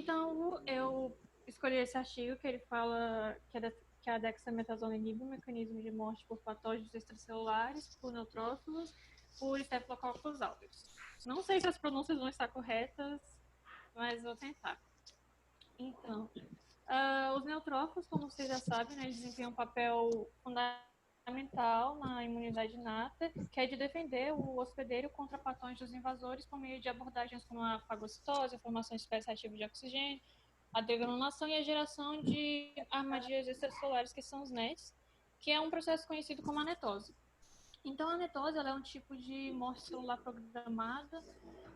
Então, eu escolhi esse artigo que ele fala que a dexametasona inibe o mecanismo de morte por patógenos extracelulares, por neutrófilos, por Staphylococcus aureus. Não sei se as pronúncias vão estar corretas, mas vou tentar. Então, os neutrófilos, como vocês já sabem, né, eles desempenham um papel fundamental na imunidade inata, que é de defender o hospedeiro contra patógenos invasores por meio de abordagens como a fagocitose, a formação de espécies reativas de oxigênio, a degranulação e a geração de armadilhas extracelulares, que são os NETs, que é um processo conhecido como anetose. Então, a anetose ela é um tipo de morte celular programada,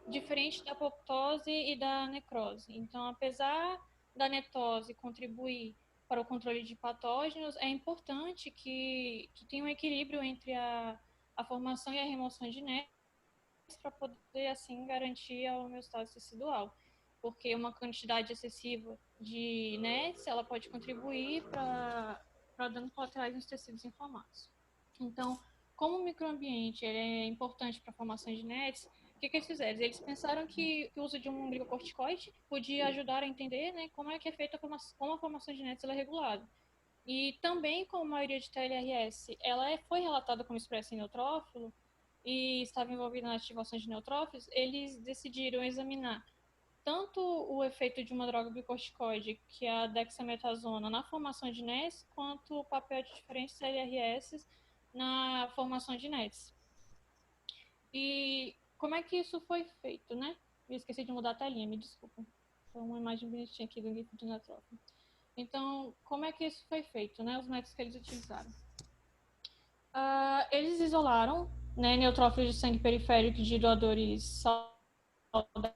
diferente da apoptose e da necrose. Então, apesar da anetose contribuir para o controle de patógenos, é importante que tenha um equilíbrio entre a formação e a remoção de NETs para poder, assim, garantir a homeostase tecidual. Porque uma quantidade excessiva de NETs, ela pode contribuir para danos colaterais nos tecidos inflamados. Então, como o microambiente é importante para a formação de NETs, o que eles fizeram? Eles pensaram que o uso de um glicocorticoide podia ajudar a entender, né, como é que é feita como a formação de NETs ela é regulada. E também, como a maioria de TLRS foi relatada como expressa em neutrófilo e estava envolvida na ativação de neutrófilos, eles decidiram examinar tanto o efeito de uma droga glicocorticoide, que é a dexametasona, na formação de NETs, quanto o papel de diferentes TLRS na formação de NETs. E como é que isso foi feito, né? Eu esqueci de mudar a telinha, me desculpa. Foi uma imagem bonitinha aqui do GIF de neutrófilo. Então, como é que isso foi feito, né? Os métodos que eles utilizaram. Eles isolaram, né, neutrófilos de sangue periférico de doadores saudáveis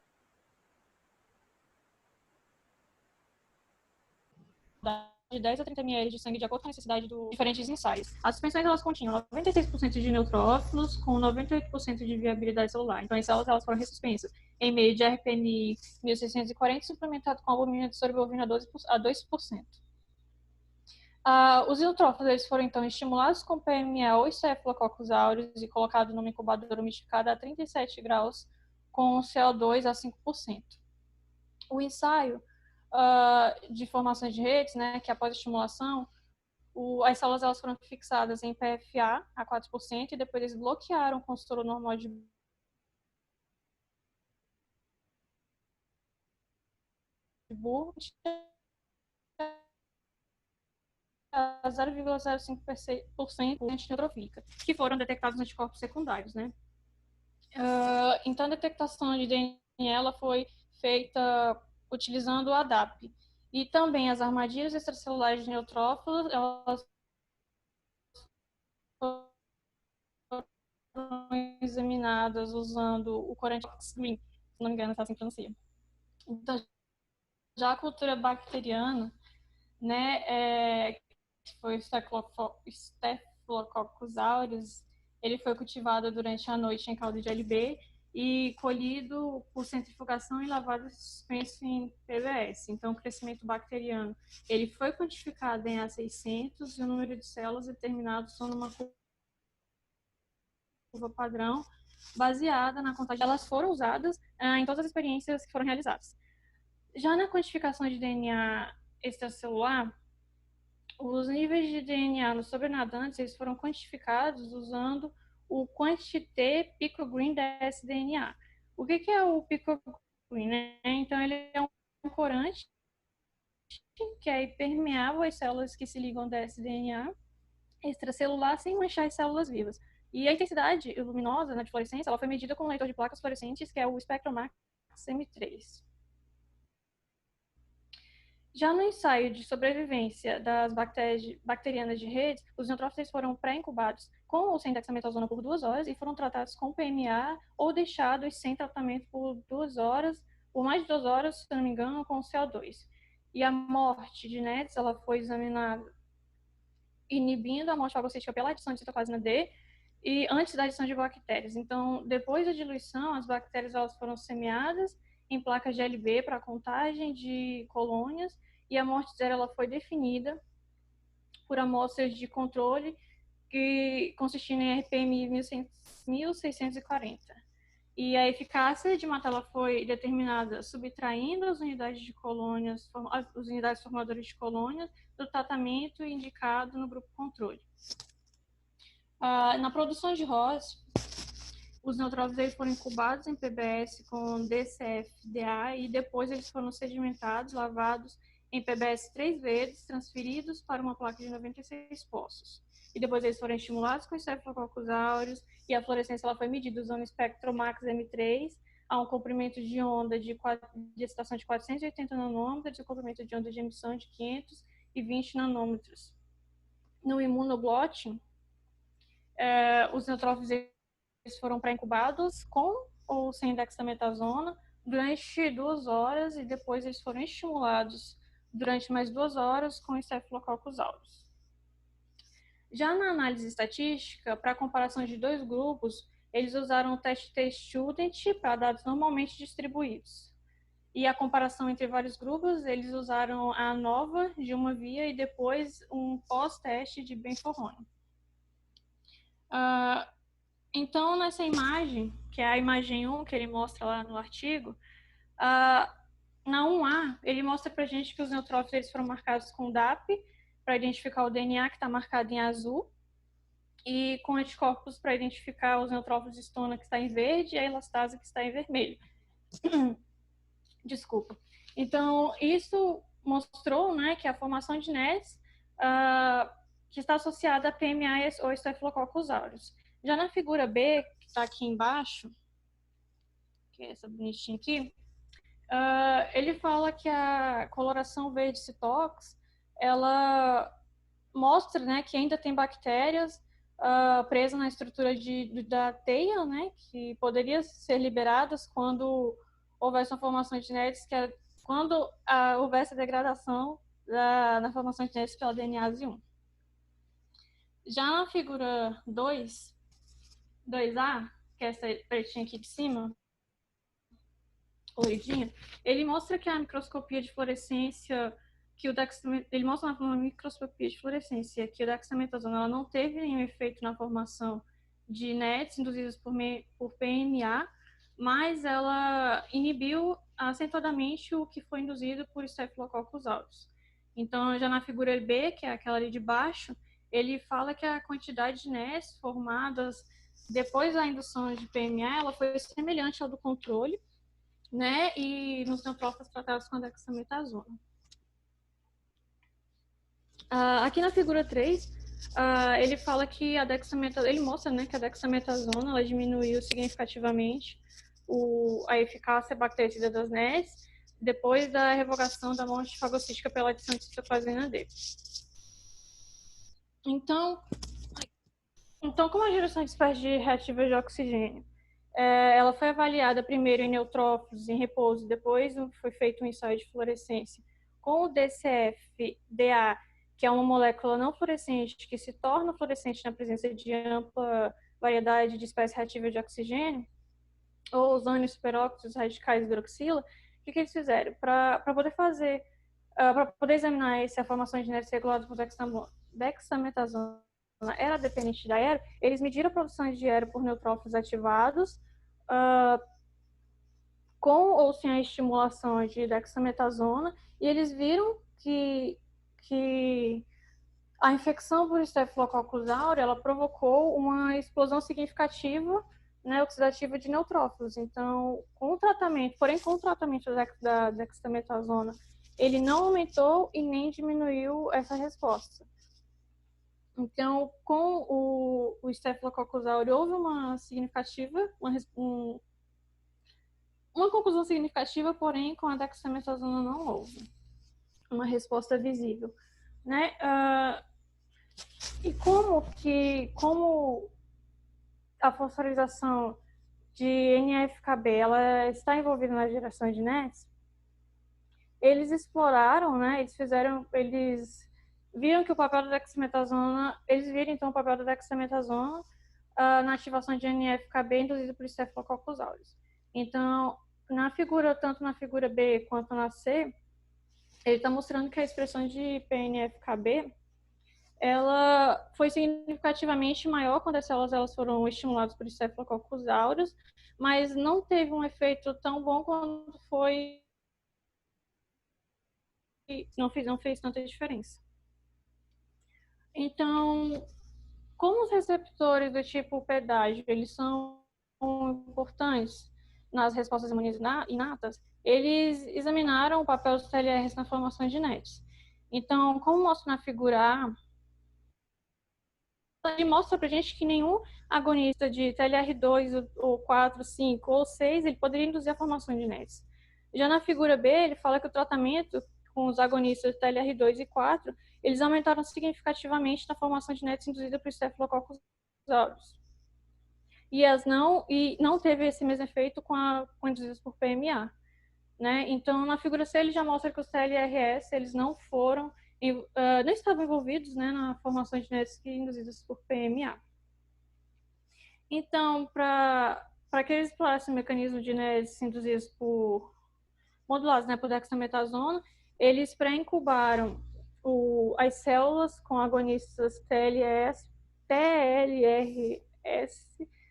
de 10 a 30 ml de sangue de acordo com a necessidade dos diferentes ensaios. As suspensões elas continham 96% de neutrófilos com 98% de viabilidade celular. Então, as células elas foram resuspensas em meio de RPNI 1640 suplementado com albumina de sorobovina a 2%. Os neutrófilos eles foram, então, estimulados com PMA ou Staphylococcus aureus e colocados numa incubadora umidificada a 37 graus com CO2 a 5%. O ensaio de formação de redes, né, que após a estimulação, as células elas foram fixadas em PFA a 4% e depois eles bloquearam com soro normal de Burr a 0,05% antineutrófica, que foram detectados anticorpos secundários, né? Então, a detectação de DNA ela foi feita utilizando o ADAP. E também as armadilhas extracelulares de neutrófilos, elas foram examinadas usando o corante X-Green, se não me engano, está assim pronuncia. Então, já a cultura bacteriana, né, que foi o Staphylococcus aureus, ele foi cultivado durante a noite em caldo de LB e colhido por centrifugação e lavado suspenso em PBS. Então, o crescimento bacteriano ele foi quantificado em A600 e o número de células determinado são numa curva padrão baseada na contagem. Elas foram usadas em todas as experiências que foram realizadas. Já na quantificação de DNA extracelular, os níveis de DNA nos sobrenadantes eles foram quantificados usando o Quantité Picogreen dsDNA. O que é o Picogreen? Né? Então, ele é um corante que é permeável às células que se ligam ao dsDNA extracelular sem manchar as células vivas. E a intensidade luminosa de fluorescência ela foi medida com um leitor de placas fluorescentes, que é o Spectromax M3. Já no ensaio de sobrevivência das bactérias bacterianas de redes, os neutrófilos foram pré-incubados com ou sem dexametasona por 2 horas e foram tratados com PMA ou deixados sem tratamento por 2 horas, por mais de 2 horas, se não me engano, com CO2. E a morte de NETs ela foi examinada inibindo a morte fagocítica pela adição de citoplasma D e antes da adição de bactérias. Então, depois da diluição, as bactérias elas foram semeadas em placas de LB para contagem de colônias e a morte zero ela foi definida por amostras de controle que consistiam em RPM 1640. E a eficácia de matá-la foi determinada subtraindo as unidades de colônias, as unidades formadoras de colônias do tratamento indicado no grupo controle. Na produção de ROS, os neutrófilos foram incubados em PBS com DCF-DA e depois eles foram sedimentados, lavados em PBS 3 vezes, transferidos para uma placa de 96 poços. E depois eles foram estimulados com Staphylococcus aureus e a fluorescência ela foi medida usando o Spectromax M3 a um comprimento de onda de excitação de 480 nanômetros e um comprimento de onda de emissão de 520 nanômetros. No imunoblotting, os neutrófilos eles foram pré-incubados com ou sem dexametasona durante 2 horas e depois eles foram estimulados durante mais 2 horas com Staphylococcus aureus. Já na análise estatística, para a comparação de 2 grupos, eles usaram o teste T-Student para dados normalmente distribuídos. E a comparação entre vários grupos, eles usaram a ANOVA de uma via e depois um pós-teste de benforrone. Então, nessa imagem, que é a imagem 1, que ele mostra lá no artigo, na 1A, ele mostra para a gente que os neutrófilos eles foram marcados com DAP, para identificar o DNA que está marcado em azul, e com anticorpos para identificar os neutrófilos de estona que está em verde e a elastase que está em vermelho. Desculpa. Então, isso mostrou, né, que a formação de NETs que está associada a PMA ou Staphylococcus aureus. Já na figura B, que está aqui embaixo, que é essa bonitinha aqui, ele fala que a coloração verde citox, ela mostra, né, que ainda tem bactérias presas na estrutura da teia, né, que poderiam ser liberadas quando houvesse uma formação de NETs, que é quando houvesse a degradação na formação de NETs pela DNase 1. Já na figura 2A, que é essa pretinha aqui de cima, coloridinha, ele mostra que a microscopia de fluorescência, ele mostra na microscopia de fluorescência que a dexametasona ela não teve nenhum efeito na formação de NETs induzidas por PMA, mas ela inibiu acentuadamente o que foi induzido por Staphylococcus aureus. Então, já na figura B, que é aquela ali de baixo, ele fala que a quantidade de NETs formadas depois da indução de PMA, ela foi semelhante ao do controle, né? E nos neutrófilos tratados com a dexametasona. Aqui na figura 3, ele fala que a dexametasona, ele mostra, né, que a dexametasona ela diminuiu significativamente a eficácia bactericida das NETs depois da revogação da morte fagocítica pela adição de citoplasmina D. Então, como a geração de espécies reativas de oxigênio ela foi avaliada primeiro em neutrófilos em repouso, depois foi feito um ensaio de fluorescência com o DCF-DA, que é uma molécula não fluorescente que se torna fluorescente na presença de ampla variedade de espécies reativas de oxigênio, ou os ânions superóxidos radicais de hidroxila. O que eles fizeram? Para poder examinar se a formação de NETs reguladas por dexametasona era dependente da aero, eles mediram a produção de aero por neutrófilos ativados com ou sem a estimulação de dexametasona, e eles viram que a infecção por Staphylococcus aureus ela provocou uma explosão significativa, né, oxidativa de neutrófilos. Então, com o tratamento da dexametasona, ele não aumentou e nem diminuiu essa resposta. Então, com o Staphylococcus aureus, houve uma conclusão significativa, porém, com a dexametasona não houve uma resposta visível, né? E como a fosforilação de NF-κB ela está envolvida na geração de NETs, eles exploraram, né? Eles viram que o papel da dexametasona, eles viram então o papel da dexametasona na ativação de NF-κB induzido por Staphylococcus aureus. Então, tanto na figura B quanto na C, ele está mostrando que a expressão de PNF-κB ela foi significativamente maior quando as células elas foram estimuladas por Staphylococcus aureus mas não teve um efeito tão bom quanto foi, não fez tanta diferença. Então, como os receptores do tipo pedágio, eles são importantes nas respostas imunes inatas, eles examinaram o papel dos TLRs na formação de NETs. Então, como mostra na figura A, ele mostra pra gente que nenhum agonista de TLR2 ou 4, 5 ou 6, ele poderia induzir a formação de NETs. Já na figura B, ele fala que o tratamento com os agonistas de TLR2 e 4, eles aumentaram significativamente na formação de NETs induzida por Staphylococcus aureus. E não teve esse mesmo efeito com induzidos por PMA. Né? Então, na figura C, ele já mostra que os TLRS, eles não não estavam envolvidos, né, na formação de NETs induzidas por PMA. Então, para que eles explorassem o mecanismo de NETs induzidas modulados, né, por dexametasona, eles pré-incubaram as células com agonistas TLRS,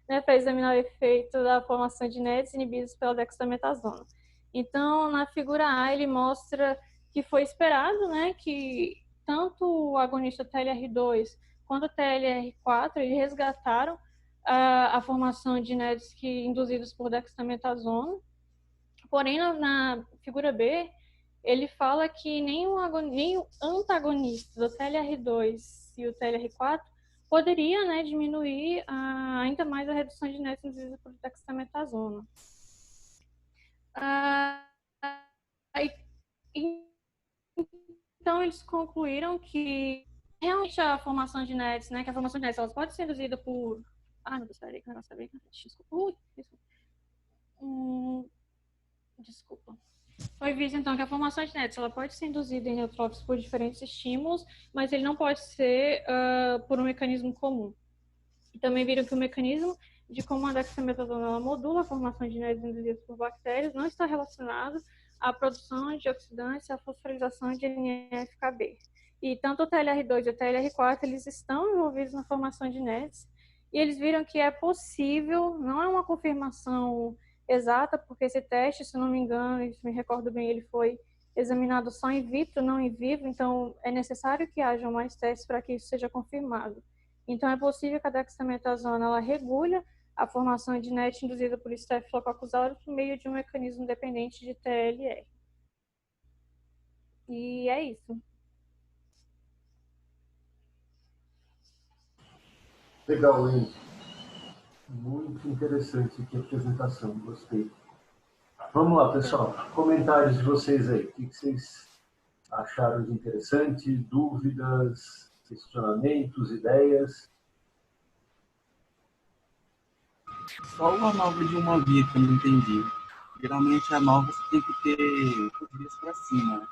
né, para examinar o efeito da formação de NETs inibidos pela dexametasona. Então, na figura A, ele mostra que foi esperado, né, que tanto o agonista TLR2 quanto o TLR4, eles resgataram a formação de NETs induzidos por dexametasona. Porém, na figura B, ele fala que nem o antagonista do TLR2 e o TLR4 poderia, né, diminuir ainda mais a redução de NETs induzidas por dexametasona. Então, eles concluíram que realmente a formação de NETs, né, que a formação de NETs, elas pode ser induzida por... Ah, meu Deus, peraí, que o negócio tá bem... Desculpa. Desculpa. Foi visto, então, que a formação de NETs ela pode ser induzida em neutrófilos por diferentes estímulos, mas ele não pode ser por um mecanismo comum. E também viram que o mecanismo de como a dexametasona modula a formação de NETs induzidas por bactérias não está relacionado à produção de oxidantes e à fosforilação de NF-κB. E tanto o TLR2 e o TLR4 eles estão envolvidos na formação de NETs, e eles viram que é possível, não é uma confirmação exata, porque esse teste, se não me engano, se me recordo bem, ele foi examinado só in vitro, não in vivo, então é necessário que hajam mais testes para que isso seja confirmado. Então, é possível que a dexametasona ela regule a formação de NET induzida por Staphylococcus aureus por meio de um mecanismo dependente de TLR. E é isso. Legal, Enzo. Muito interessante aqui a apresentação, gostei. Vamos lá, pessoal. Comentários de vocês aí. O que vocês acharam de interessante? Dúvidas, questionamentos, ideias? Só uma nova de uma via que eu não entendi. Geralmente a nova você tem que ter as vias para cima, né?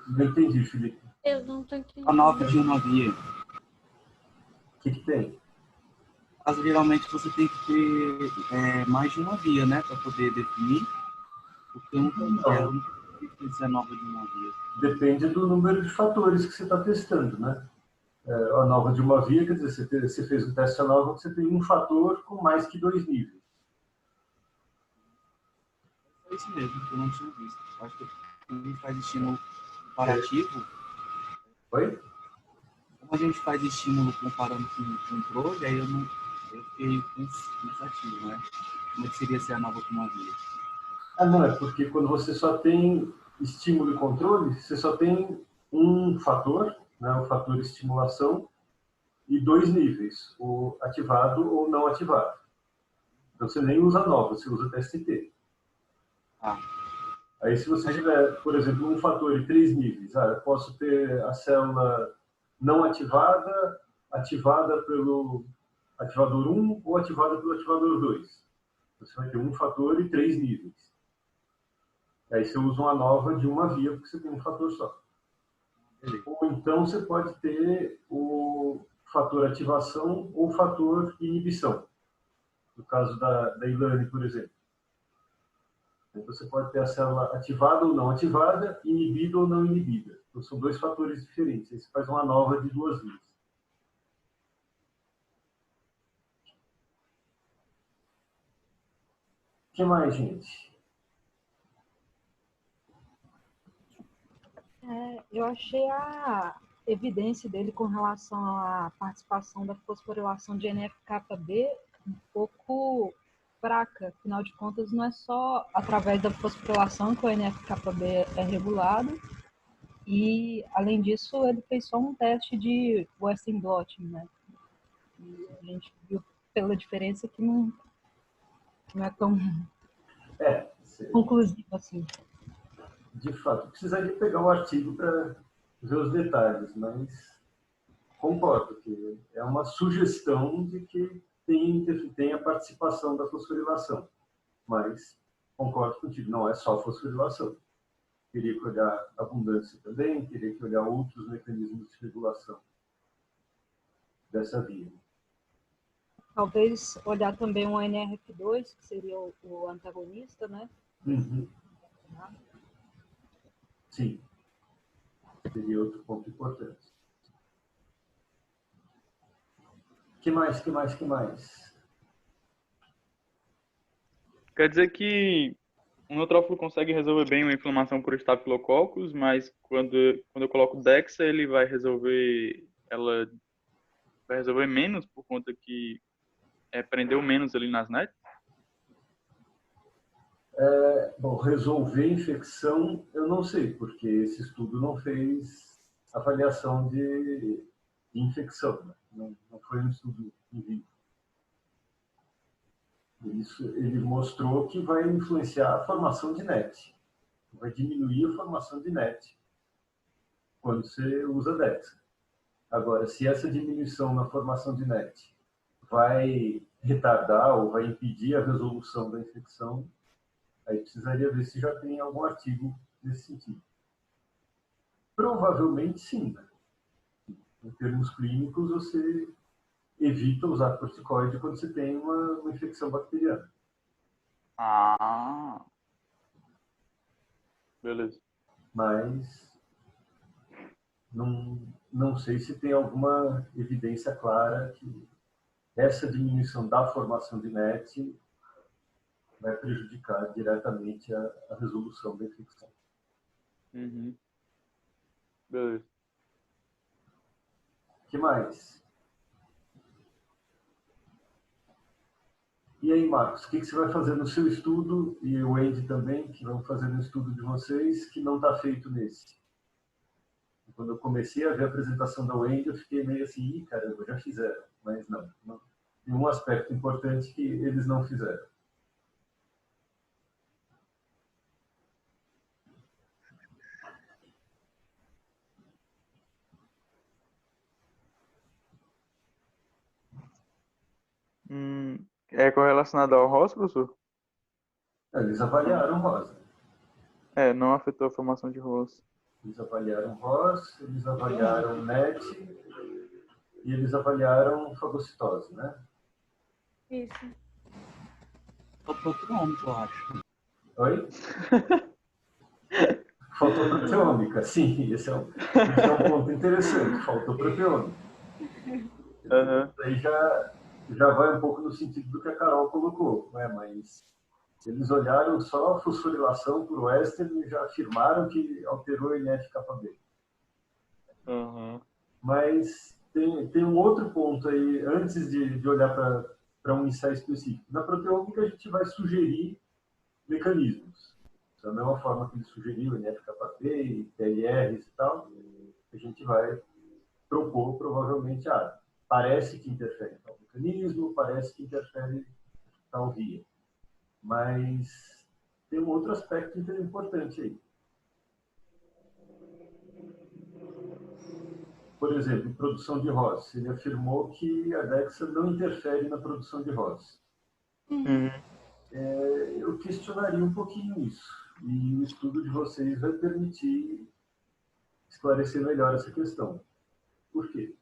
Não entendi, Felipe. Eu não estou entendendo. A nova de uma via. O que tem? Mas geralmente você tem que ter mais de uma via, né? Para poder definir. Porque eu não sei se é nova de uma via. Depende do número de fatores que você está testando, né? A nova de uma via, quer dizer, você fez um teste ANOVA, você tem um fator com mais que 2 níveis. É isso mesmo, que eu não tinha visto. Acho que quando a gente faz estímulo comparativo... Oi? Como a gente faz estímulo comparando com o controle, aí eu fiquei pensativo, né? Como é que seria ser a nova de uma via? Não, é porque quando você só tem estímulo e controle, você só tem um fator, né, o fator estimulação, e 2 níveis, o ativado ou não ativado. Então você nem usa nova, você usa TST. Aí se você tiver, por exemplo, um fator e 3 níveis, eu posso ter a célula não ativada, ativada pelo ativador 1 ou ativada pelo ativador 2. Você vai ter um fator e 3 níveis. Aí você usa uma nova de uma via, porque você tem um fator só. Ou então você pode ter o fator ativação ou fator inibição. No caso da Ilane, por exemplo. Então você pode ter a célula ativada ou não ativada, inibida ou não inibida. Então são 2 fatores diferentes. Aí você faz uma nova de 2 vias. que mais, gente? Eu achei a evidência dele com relação à participação da fosforilação de NF-κB um pouco fraca. Afinal de contas, não é só através da fosforilação que o NF-κB é regulado. E, além disso, ele fez só um teste de Western blotting, né? E a gente viu pela diferença que não é tão conclusivo assim. De fato, precisaria pegar o artigo para ver os detalhes, mas concordo que é uma sugestão de que tem a participação da fosforilação, mas concordo contigo, não é só fosforilação. Teria que olhar abundância também, teria que olhar outros mecanismos de regulação dessa via. Talvez olhar também o NRF2, que seria o antagonista, né? Uhum. Sim, seria outro ponto importante. Que mais? Quer dizer que o neutrófilo consegue resolver bem uma inflamação por estafilococcus, mas quando eu coloco Dexa, ele vai resolver menos por conta que prendeu menos ali nas NET? Bom, resolver infecção, eu não sei, porque esse estudo não fez avaliação de infecção, né? Não foi um estudo in vivo. Ele mostrou que vai influenciar a formação de NET, vai diminuir a formação de NET quando você usa DEXA. Agora, se essa diminuição na formação de NET vai retardar ou vai impedir a resolução da infecção, aí precisaria ver se já tem algum artigo nesse sentido. Provavelmente sim, né? Em termos clínicos, você evita usar corticoide quando você tem uma infecção bacteriana. Ah, beleza. Mas não sei se tem alguma evidência clara que essa diminuição da formação de NET vai prejudicar diretamente a resolução da infecção. Uhum. Beleza. O que mais? E aí, Marcos, o que você vai fazer no seu estudo, e o Andy também, que vão fazer no estudo de vocês, que não está feito nesse? Quando eu comecei a ver a apresentação da Wendy, eu fiquei meio assim, caramba, já fizeram. Mas não. Tem um aspecto importante que eles não fizeram. É correlacionado ao ROS, professor? Eles avaliaram rosa. Não afetou a formação de ROS. Eles avaliaram ROS, eles avaliaram NET e eles avaliaram fagocitose, né? Isso. Faltou proteômica, eu acho. Oi? Faltou proteômica, sim. Esse é um ponto interessante. Faltou proteômica. Uhum. Aí já vai um pouco no sentido do que a Carol colocou, né? Mas eles olharam só a fosforilação por Western e já afirmaram que alterou a NF-κB. Uhum. Mas tem um outro ponto aí, antes de olhar para um ensaio específico. Na proteômica, a gente vai sugerir mecanismos. Da mesma forma que ele sugeriu NF-κB e TLRs e tal, a gente vai propor, provavelmente, parece que interfere em tal mecanismo, parece que interfere em tal via. Mas tem um outro aspecto importante aí. Por exemplo, produção de ROS. Ele afirmou que a DEXA não interfere na produção de ROS. Uhum. Eu questionaria um pouquinho isso. E o estudo de vocês vai permitir esclarecer melhor essa questão. Por quê?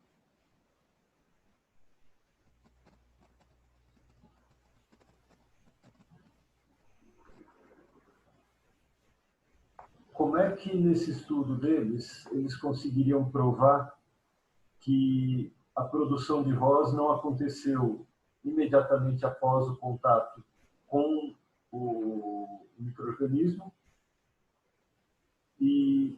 Como é que nesse estudo deles, eles conseguiriam provar que a produção de ROS não aconteceu imediatamente após o contato com o micro-organismo, e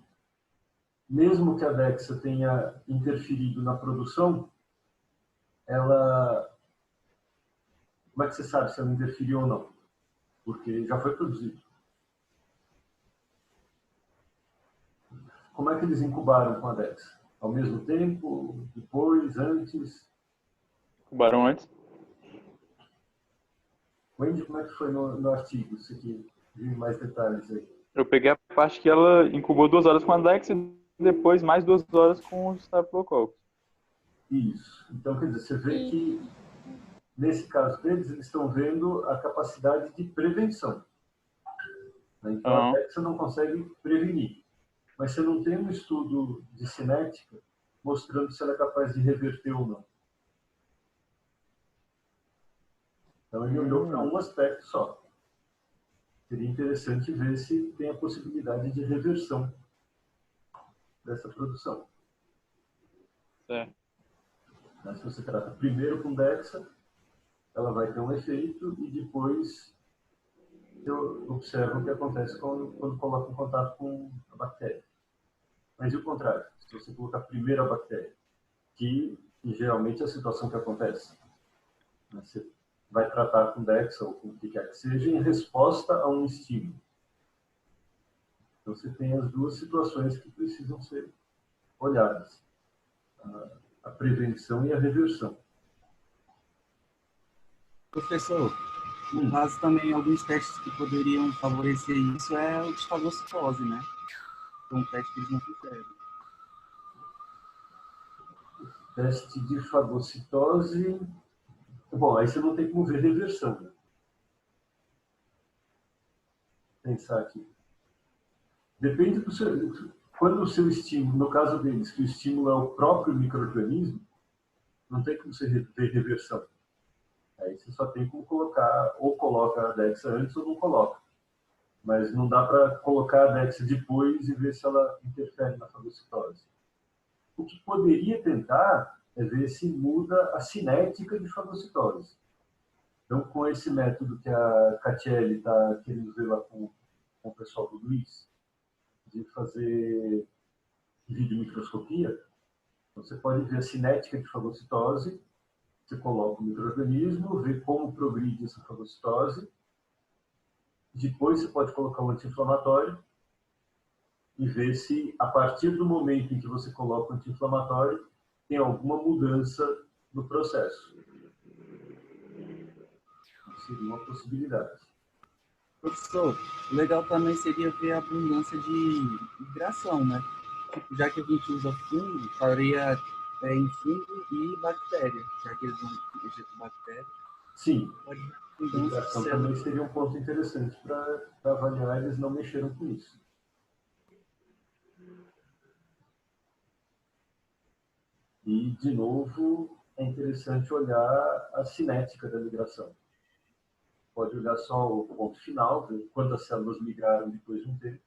mesmo que a DEXA tenha interferido na produção, ela... Como é que você sabe se ela interferiu ou não? Porque já foi produzido. Como é que eles incubaram com a DEXA? Ao mesmo tempo? Depois? Antes? Incubaram antes. Wendy, como é que foi no artigo? Você que viu mais detalhes aí. Eu peguei a parte que ela incubou 2 horas com a Dex e depois mais 2 horas com os Staphylococcus. Isso. Então, quer dizer, você vê que, nesse caso deles, eles estão vendo a capacidade de prevenção. Então, a DEXA não consegue prevenir. Mas você não tem um estudo de cinética mostrando se ela é capaz de reverter ou não. Então, ele olhou para um aspecto só. Seria interessante ver se tem a possibilidade de reversão dessa produção. Certo. Mas se você trata primeiro com DEXA, ela vai ter um efeito e depois eu observo o que acontece quando coloca em contato com a bactéria. Mas e o contrário? Se você colocar primeiro a bactéria, que geralmente é a situação que acontece. Você vai tratar com DEXA ou com o que quer que seja em resposta a um estímulo. Então você tem as duas situações que precisam ser olhadas. A prevenção e a reversão. Professor, no caso também, alguns testes que poderiam favorecer isso é o de fagocitose, né? É um teste que eles não fizeram. Teste de fagocitose... Bom, aí você não tem como ver reversão, né? Pensar aqui. Depende do seu... Quando o seu estímulo, no caso deles, que o estímulo é o próprio micro-organismo, não tem como você ver reversão. Aí você só tem como colocar, ou coloca a DEXA antes ou não coloca. Mas não dá para colocar a DEXA depois e ver se ela interfere na fagocitose. O que poderia tentar é ver se muda a cinética de fagocitose. Então, com esse método que a Catiele está querendo ver lá com o pessoal do Luiz, de fazer videomicroscopia, você pode ver a cinética de fagocitose, você coloca o micro-organismo, vê como progride essa fagocitose, depois você pode colocar um anti-inflamatório e ver se, a partir do momento em que você coloca o anti-inflamatório, tem alguma mudança no processo. Seria uma possibilidade. Professor, o legal também seria ver a abundância de migração, né? Tipo, já que a gente usa fungo, faria em fungo e bactéria, já que eles vão mexer com bactéria. Sim, Pode ver a a abundância de migração células. também seria um ponto interessante para avaliar, eles não mexeram com isso. E, de novo, é interessante olhar a cinética da migração. Pode olhar só o ponto final, ver quantas células migraram depois de um tempo,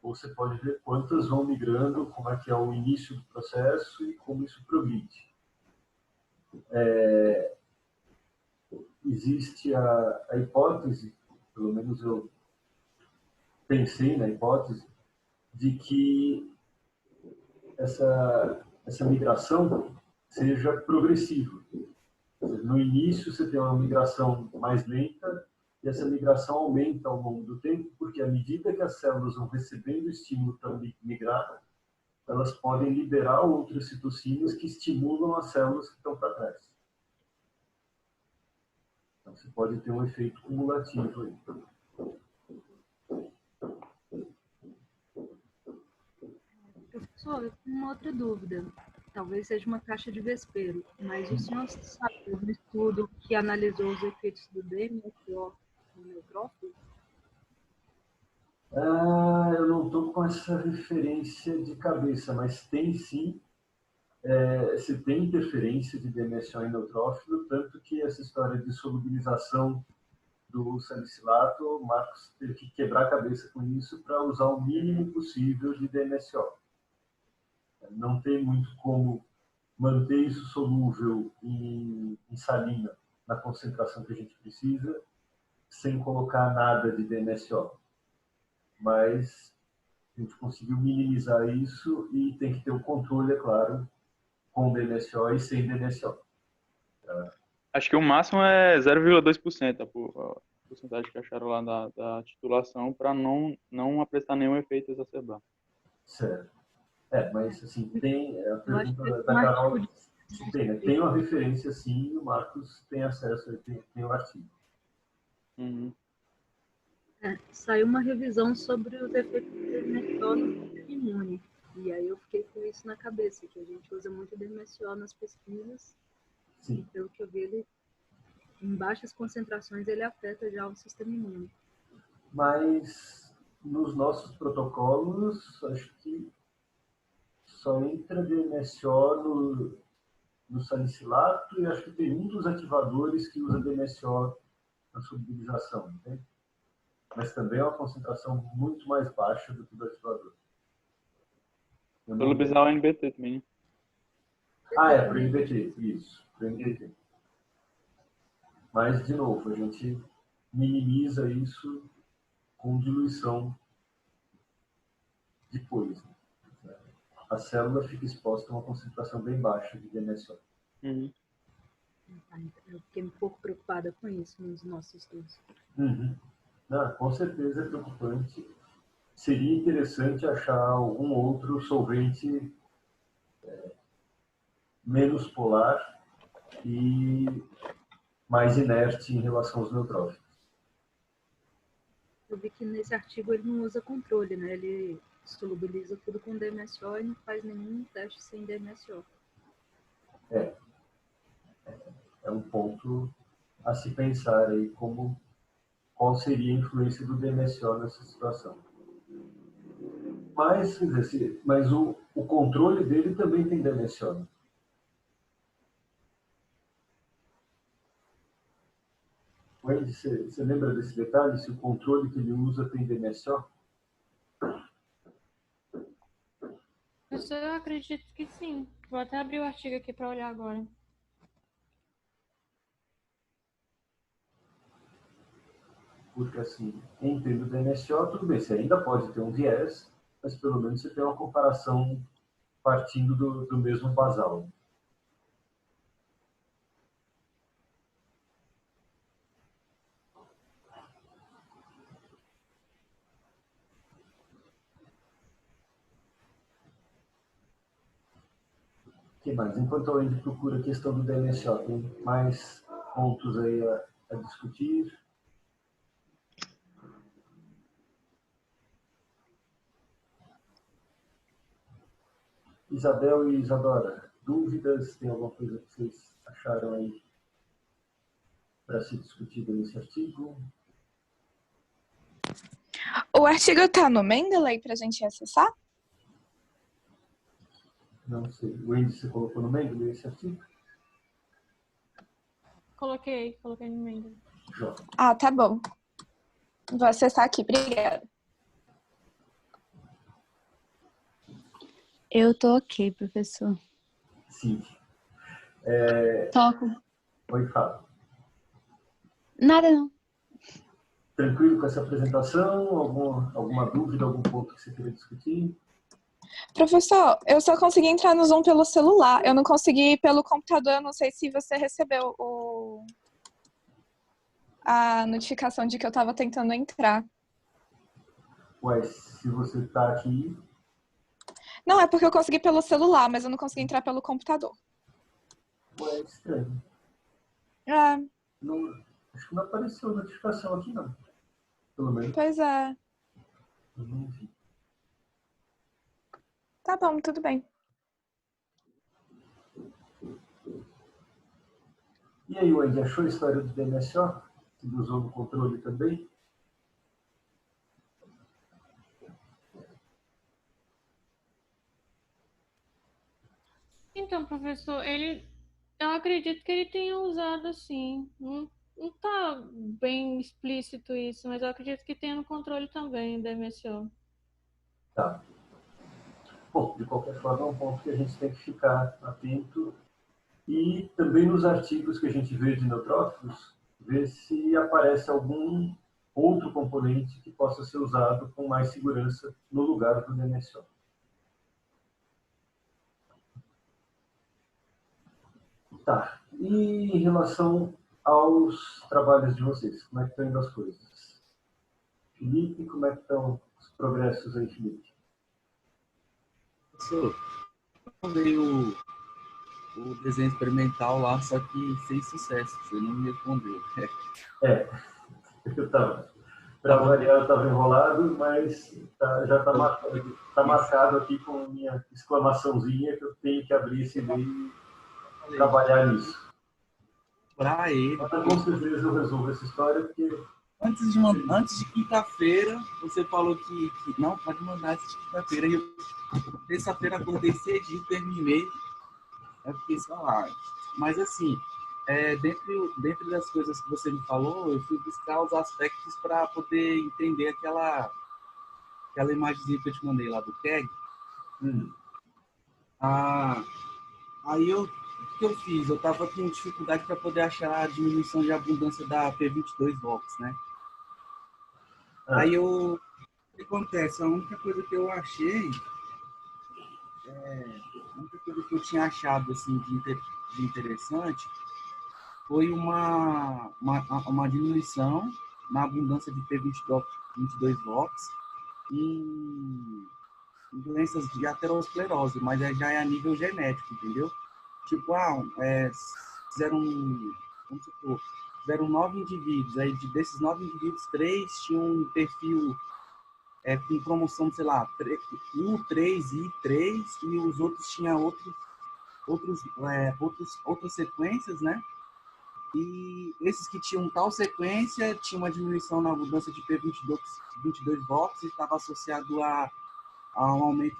ou você pode ver quantas vão migrando, como é que é o início do processo e como isso progride. Existe a hipótese, pelo menos eu pensei na hipótese, de que essa migração seja progressiva. No início, você tem uma migração mais lenta e essa migração aumenta ao longo do tempo, porque à medida que as células vão recebendo estímulo para migrar, elas podem liberar outras citocinas que estimulam as células que estão para trás. Então, você pode ter um efeito cumulativo aí. Professor, eu tenho uma outra dúvida. Talvez seja uma caixa de vespeiro, mas o senhor sabe de um estudo que analisou os efeitos do DMSO no neutrófilo? Eu não estou com essa referência de cabeça, mas tem sim. Se tem interferência de DMSO em neutrófilo, tanto que essa história de solubilização do salicilato, o Marcos teve que quebrar a cabeça com isso para usar o mínimo possível de DMSO. Não tem muito como manter isso solúvel em salina na concentração que a gente precisa, sem colocar nada de DMSO. Mas a gente conseguiu minimizar isso e tem que ter o controle, é claro, com DMSO e sem DMSO. Acho que o máximo é 0,2%, a porcentagem que acharam lá da titulação, para não aprestar nenhum efeito exacerbado. Certo. Mas assim, tem a Eu acho pergunta que da Carol, tem, né? Tem uma referência sim, e o Marcos tem acesso, tem o artigo. Uhum. Saiu uma revisão sobre os efeitos do DMSO no sistema imune. E aí eu fiquei com isso na cabeça, que a gente usa muito DMSO nas pesquisas. Sim. E pelo que eu vi, ele, em baixas concentrações, ele afeta já o sistema imune. Mas nos nossos protocolos, acho que só entra DMSO no salicilato e acho que tem um dos ativadores que usa DMSO na solubilização, entende? Mas também é uma concentração muito mais baixa do que do ativador. Solubilizar o NBT também. Para o NBT, isso, para o NBT. Mas, de novo, a gente minimiza isso com diluição depois. Né? A célula fica exposta a uma concentração bem baixa de DMSO. Uhum. Eu fiquei um pouco preocupada com isso nos nossos estudos. Uhum. Não, com certeza é preocupante. Seria interessante achar algum outro solvente menos polar e mais inerte em relação aos neutrófilos. Eu vi que nesse artigo ele não usa controle, né? Ele solubiliza tudo com DMSO e não faz nenhum teste sem DMSO. É um ponto a se pensar aí qual seria a influência do DMSO nessa situação. Mas, quer dizer, mas o controle dele também tem DMSO. Né? Wendy, você lembra desse detalhe? Se o controle que ele usa tem DMSO? Eu acredito que sim. Vou até abrir o artigo aqui para olhar agora. Porque, assim, entendo o DMSO, tudo bem, você ainda pode ter um viés, mas pelo menos você tem uma comparação partindo do mesmo basal. O que mais? Enquanto a gente procura a questão do DMSO, tem mais pontos aí a discutir? Isabel e Isadora, dúvidas? Tem alguma coisa que vocês acharam aí para ser discutida nesse artigo? O artigo está no Mendeley para a gente acessar? Não sei. O índice você colocou no meio desse artigo? Coloquei no meio. João. Ah, tá bom. Vou acessar aqui, obrigada. Eu tô ok, professor. Sim. Toco. Oi, Fábio. Nada não. Tranquilo com essa apresentação? Alguma dúvida, algum ponto que você queria discutir? Professor, eu só consegui entrar no Zoom pelo celular. Eu não consegui ir pelo computador. Eu não sei se você recebeu a notificação de que eu estava tentando entrar. Ué, se você está aqui... Não, é porque eu consegui pelo celular, mas eu não consegui entrar pelo computador. Ué, estranho. Não, acho que não apareceu notificação aqui, não. Pelo menos. Pois é. Eu não vi. Tá bom, tudo bem. E aí, Wendy, achou a história do DMSO? Que usou no controle também? Então, professor, eu acredito que ele tenha usado assim. Não tá bem explícito isso, mas eu acredito que tenha no controle também, da MSO. Tá. Bom, de qualquer forma, é um ponto que a gente tem que ficar atento. E também nos artigos que a gente vê de neutrófilos, ver se aparece algum outro componente que possa ser usado com mais segurança no lugar do DNSO. Tá. E em relação aos trabalhos de vocês, como é que estão indo as coisas? Felipe, como é que estão os progressos aí, Felipe? Eu mandei o desenho experimental lá, só que sem sucesso. Você não me respondeu. Eu estava, para variar, eu estava enrolado, mas já está marcado aqui com minha exclamaçãozinha que eu tenho que abrir esse e-mail e trabalhar nisso. Para ele. Mas, com certeza eu resolvo essa história, porque... Antes de quinta-feira, você falou que não, pode mandar essa de quinta-feira. E eu, terça-feira, acordei cedinho, terminei. Eu fiquei só lá. Mas, assim, dentro das coisas que você me falou, eu fui buscar os aspectos para poder entender aquela imagenzinha que eu te mandei lá do KEG. Aí o que eu fiz? Eu estava com dificuldade para poder achar a diminuição de abundância da P22Vox, né? Aí o que acontece? A única coisa que eu achei, a única coisa que eu tinha achado assim, de interessante foi uma diminuição na abundância de P22Vox em doenças de aterosclerose, mas já é a nível genético, entendeu? Tipo, vamos supor, fizeram 9 indivíduos, aí desses 9 indivíduos, 3 tinham um perfil com cromossomo, sei lá, U3, I3, e os outros tinham outras sequências, né? E esses que tinham tal sequência tinham uma diminuição na abundância de P22Vox e estava associado a um aumento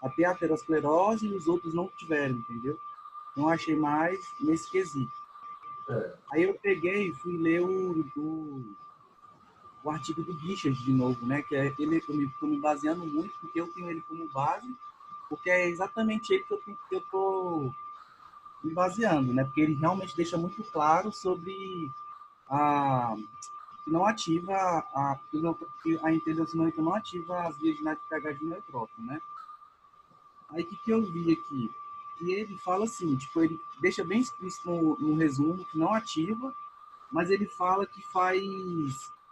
a ter aterosclerose, e os outros não tiveram, entendeu? Não achei mais nesse quesito. Aí eu peguei e fui ler o artigo do Richard de novo, né? Que é ele que eu me baseando muito, porque eu tenho ele como base, porque é exatamente ele que eu tô me baseando, né? Porque ele realmente deixa muito claro sobre que não ativa que a interleucina não ativa as vias de pH de neutrófilo, né? Aí o que eu vi aqui? Que ele fala assim, tipo, ele deixa bem explícito no resumo que não ativa, mas ele fala que faz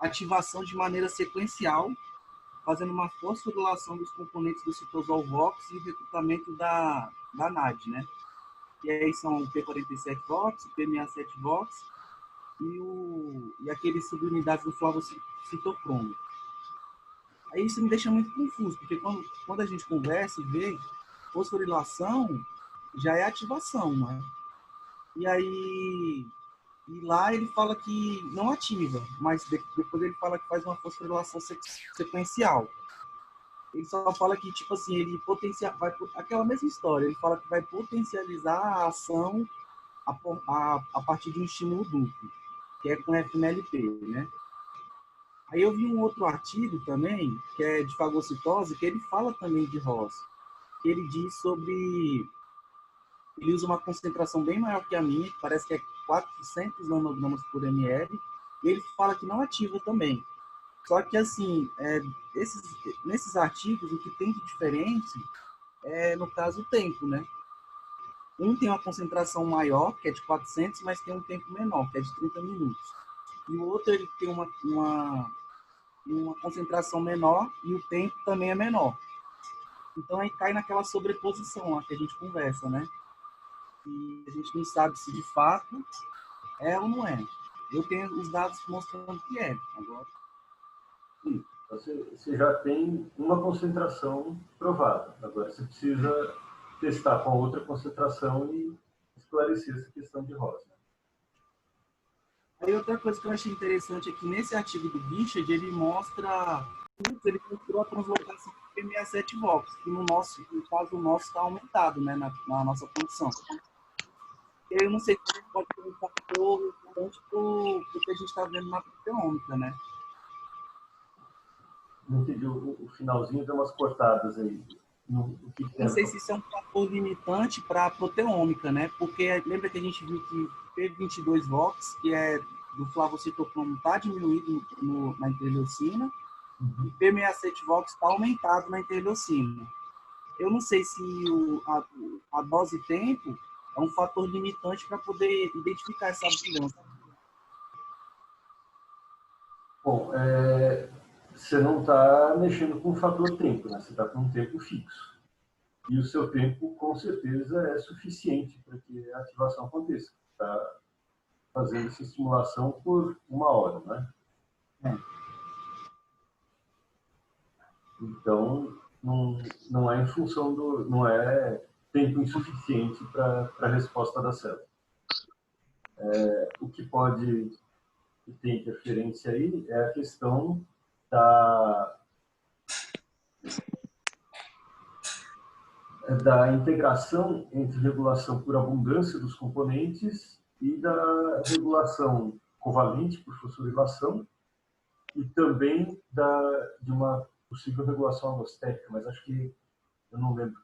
ativação de maneira sequencial, fazendo uma fosforilação dos componentes do citosol VOX e recrutamento da NAD, né? E aí são o P47VOX, o P67VOX e aqueles subunidades do flavocitocromo. Aí isso me deixa muito confuso, porque quando a gente conversa e vê, fosforilação já é ativação, né? E lá ele fala que não ativa, mas depois ele fala que faz uma fosforilação sequencial. Ele só fala que, tipo assim, ele vai aquela mesma história, ele fala que vai potencializar a ação a partir de um estímulo duplo, que é com FMLP, né? Aí eu vi um outro artigo também, que é de fagocitose, que ele fala também de ROS. Que ele diz sobre... Ele usa uma concentração bem maior que a minha, que parece que é 400 nanogramas por ml, e ele fala que não ativa também. Só que, assim, nesses artigos, o que tem de diferente é, no caso, o tempo, né? Um tem uma concentração maior, que é de 400, mas tem um tempo menor, que é de 30 minutos. E o outro ele tem uma concentração menor e o tempo também é menor. Então aí cai naquela sobreposição lá que a gente conversa, né? E a gente não sabe se de fato é ou não é. Eu tenho os dados mostrando que é. Agora, sim, você já tem uma concentração provada. Agora você precisa testar com outra concentração e esclarecer essa questão de rosa. Aí outra coisa que eu achei interessante é que nesse artigo do Richard, ele mostrou a translocação do P67Vox, que no caso nosso está aumentado, né, na nossa produção. E aí eu não sei se pode ter um fator importante pro que a gente está vendo na proteômica, né? Não entendi, o finalzinho deu umas cortadas aí. Não sei se isso é um fator limitante para a proteômica, né? Porque lembra que a gente viu que P22-VOX, que é do flavocitocromo, está diminuído na interleucina, e P67-VOX está aumentado na interleucina. Eu não sei se a dose e tempo é um fator limitante para poder identificar essa abundância. Bom, você não está mexendo com o fator tempo, né? Você está com um tempo fixo. E o seu tempo, com certeza, é suficiente para que a ativação aconteça. Está fazendo essa estimulação por 1 hora, né? Então, não é em função não é tempo insuficiente para a resposta da célula. O que pode e tem interferência aí é a questão da integração entre regulação por abundância dos componentes e da regulação covalente por fosforilação e também de uma possível regulação alostérica, mas acho que eu não lembro.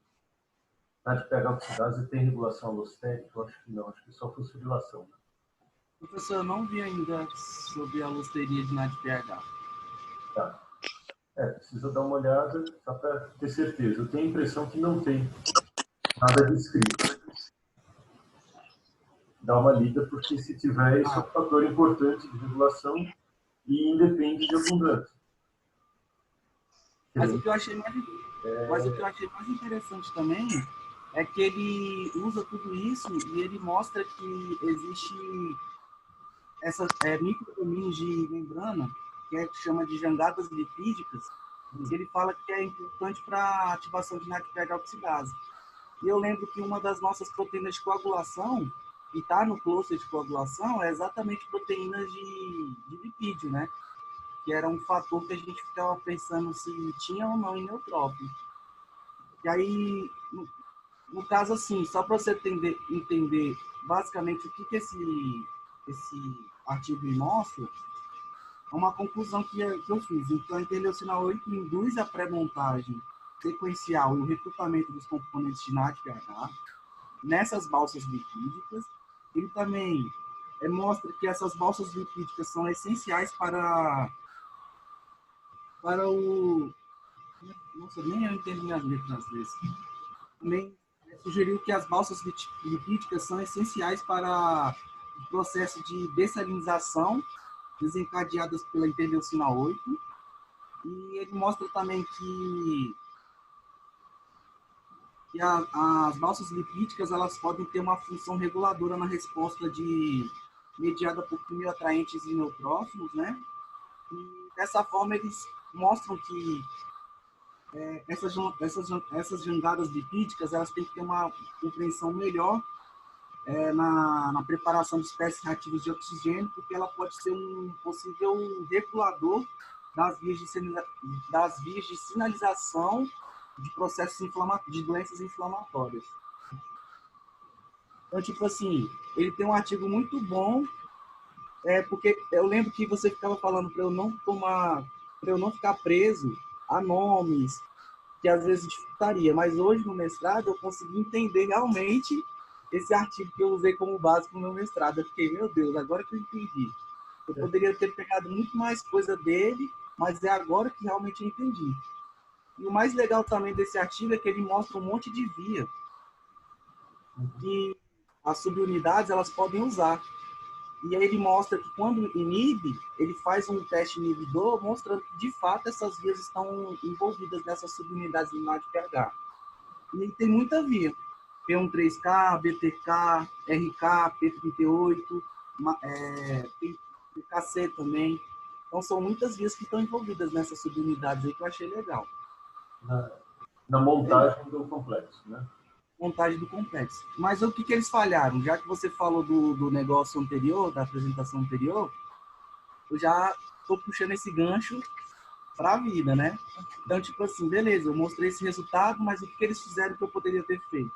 Na de pH oxidase tem regulação alostérica? Eu acho que não, acho que só fosforilação. Né? Professor, eu não vi ainda sobre a alosteria de NADPH. Tá. Precisa dar uma olhada só para ter certeza. Eu tenho a impressão que não tem nada descrito. Dá uma lida, porque se tiver, isso é um fator importante de regulação e independe de abundância. Mas o que eu achei mais interessante também é que ele usa tudo isso e ele mostra que existe essas microdomínios de membrana, que chama de jangadas lipídicas, e ele fala que é importante para a ativação de NADPH oxidase. E eu lembro que uma das nossas proteínas de coagulação, que está no cluster de coagulação, é exatamente proteínas de lipídio, né? Que era um fator que a gente ficava pensando se tinha ou não em neutrófilo. E aí, no caso assim, só para você entender basicamente o que esse artigo me mostra, é uma conclusão que eu fiz. Então, a interleucina 8 induz a pré-montagem sequencial e o recrutamento dos componentes de NADPH nessas balsas lipídicas. Ele também mostra que essas balsas lipídicas são essenciais para o... Nossa, nem eu entendo minhas letras vezes. Também sugeriu que as balsas lipídicas são essenciais para o processo de dessalinização desencadeadas pela interleucina 8. E ele mostra também que as balsas lipídicas elas podem ter uma função reguladora na resposta mediada por quimioatraentes e neutrófilos, né? E dessa forma eles mostram que essas jangadas lipídicas elas têm que ter uma compreensão melhor na preparação de espécies reativas de oxigênio, porque ela pode ser um possível regulador das vias de sinalização de processos de doenças inflamatórias. Então, tipo assim, ele tem um artigo muito bom, porque eu lembro que você ficava falando para eu não ficar preso a nomes, que às vezes dificultaria, mas hoje no mestrado eu consegui entender realmente esse artigo que eu usei como base no meu mestrado. Eu fiquei, meu Deus, agora que eu entendi. Eu poderia ter pegado muito mais coisa dele, mas é agora que realmente eu entendi. E o mais legal também desse artigo é que ele mostra um monte de via que as subunidades elas podem usar. E aí ele mostra que quando inibe, ele faz um teste inibidor mostrando que de fato essas vias estão envolvidas nessas subunidades de NADPH. E aí tem muita via. P13K, BTK, RK, P38, PKC também. Então são muitas vias que estão envolvidas nessas subunidades aí que eu achei legal. Na montagem do complexo, né? Montagem do complexo. Mas o que eles falharam? Já que você falou do negócio anterior, da apresentação anterior, eu já estou puxando esse gancho para a vida, né? Então, tipo assim, beleza, eu mostrei esse resultado, mas o que eles fizeram que eu poderia ter feito?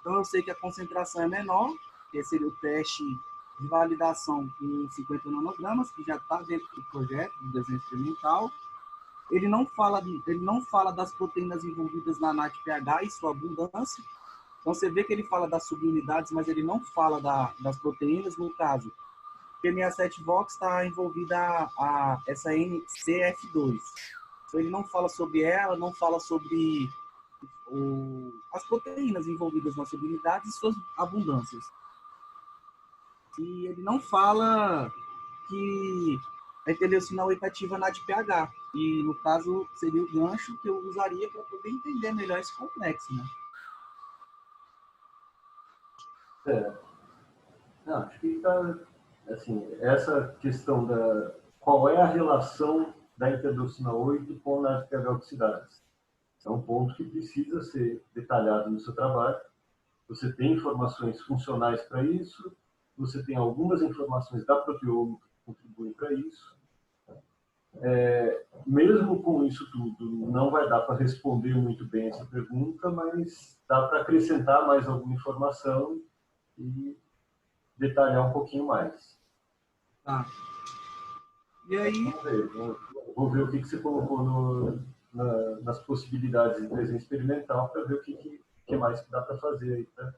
Então, eu sei que a concentração é menor, que seria o teste de validação com 50 nanogramas, que já está dentro do projeto, do desenho experimental. Ele não fala das proteínas envolvidas na NADPH e sua abundância. Então você vê que ele fala das subunidades, mas ele não fala das proteínas, no caso. P67-VOX está envolvida essa NCF2. Então ele não fala sobre ela, não fala sobre as proteínas envolvidas nas subunidades e suas abundâncias. E ele não fala que a interleucina 8 ativa na ADPH. E, no caso, seria o gancho que eu usaria para poder entender melhor esse complexo, né? Não, acho que tá, assim, essa questão da qual é a relação da interleucina 8 com a ADPH oxidase. É um ponto que precisa ser detalhado no seu trabalho. Você tem informações funcionais para isso, você tem algumas informações da proteoma que contribuem para isso. Mesmo com isso tudo, não vai dar para responder muito bem essa pergunta, mas dá para acrescentar mais alguma informação e detalhar um pouquinho mais. Tá. E aí... Vou ver o que você colocou nas possibilidades de desenho experimental para ver o que mais que dá para fazer aí. Tá?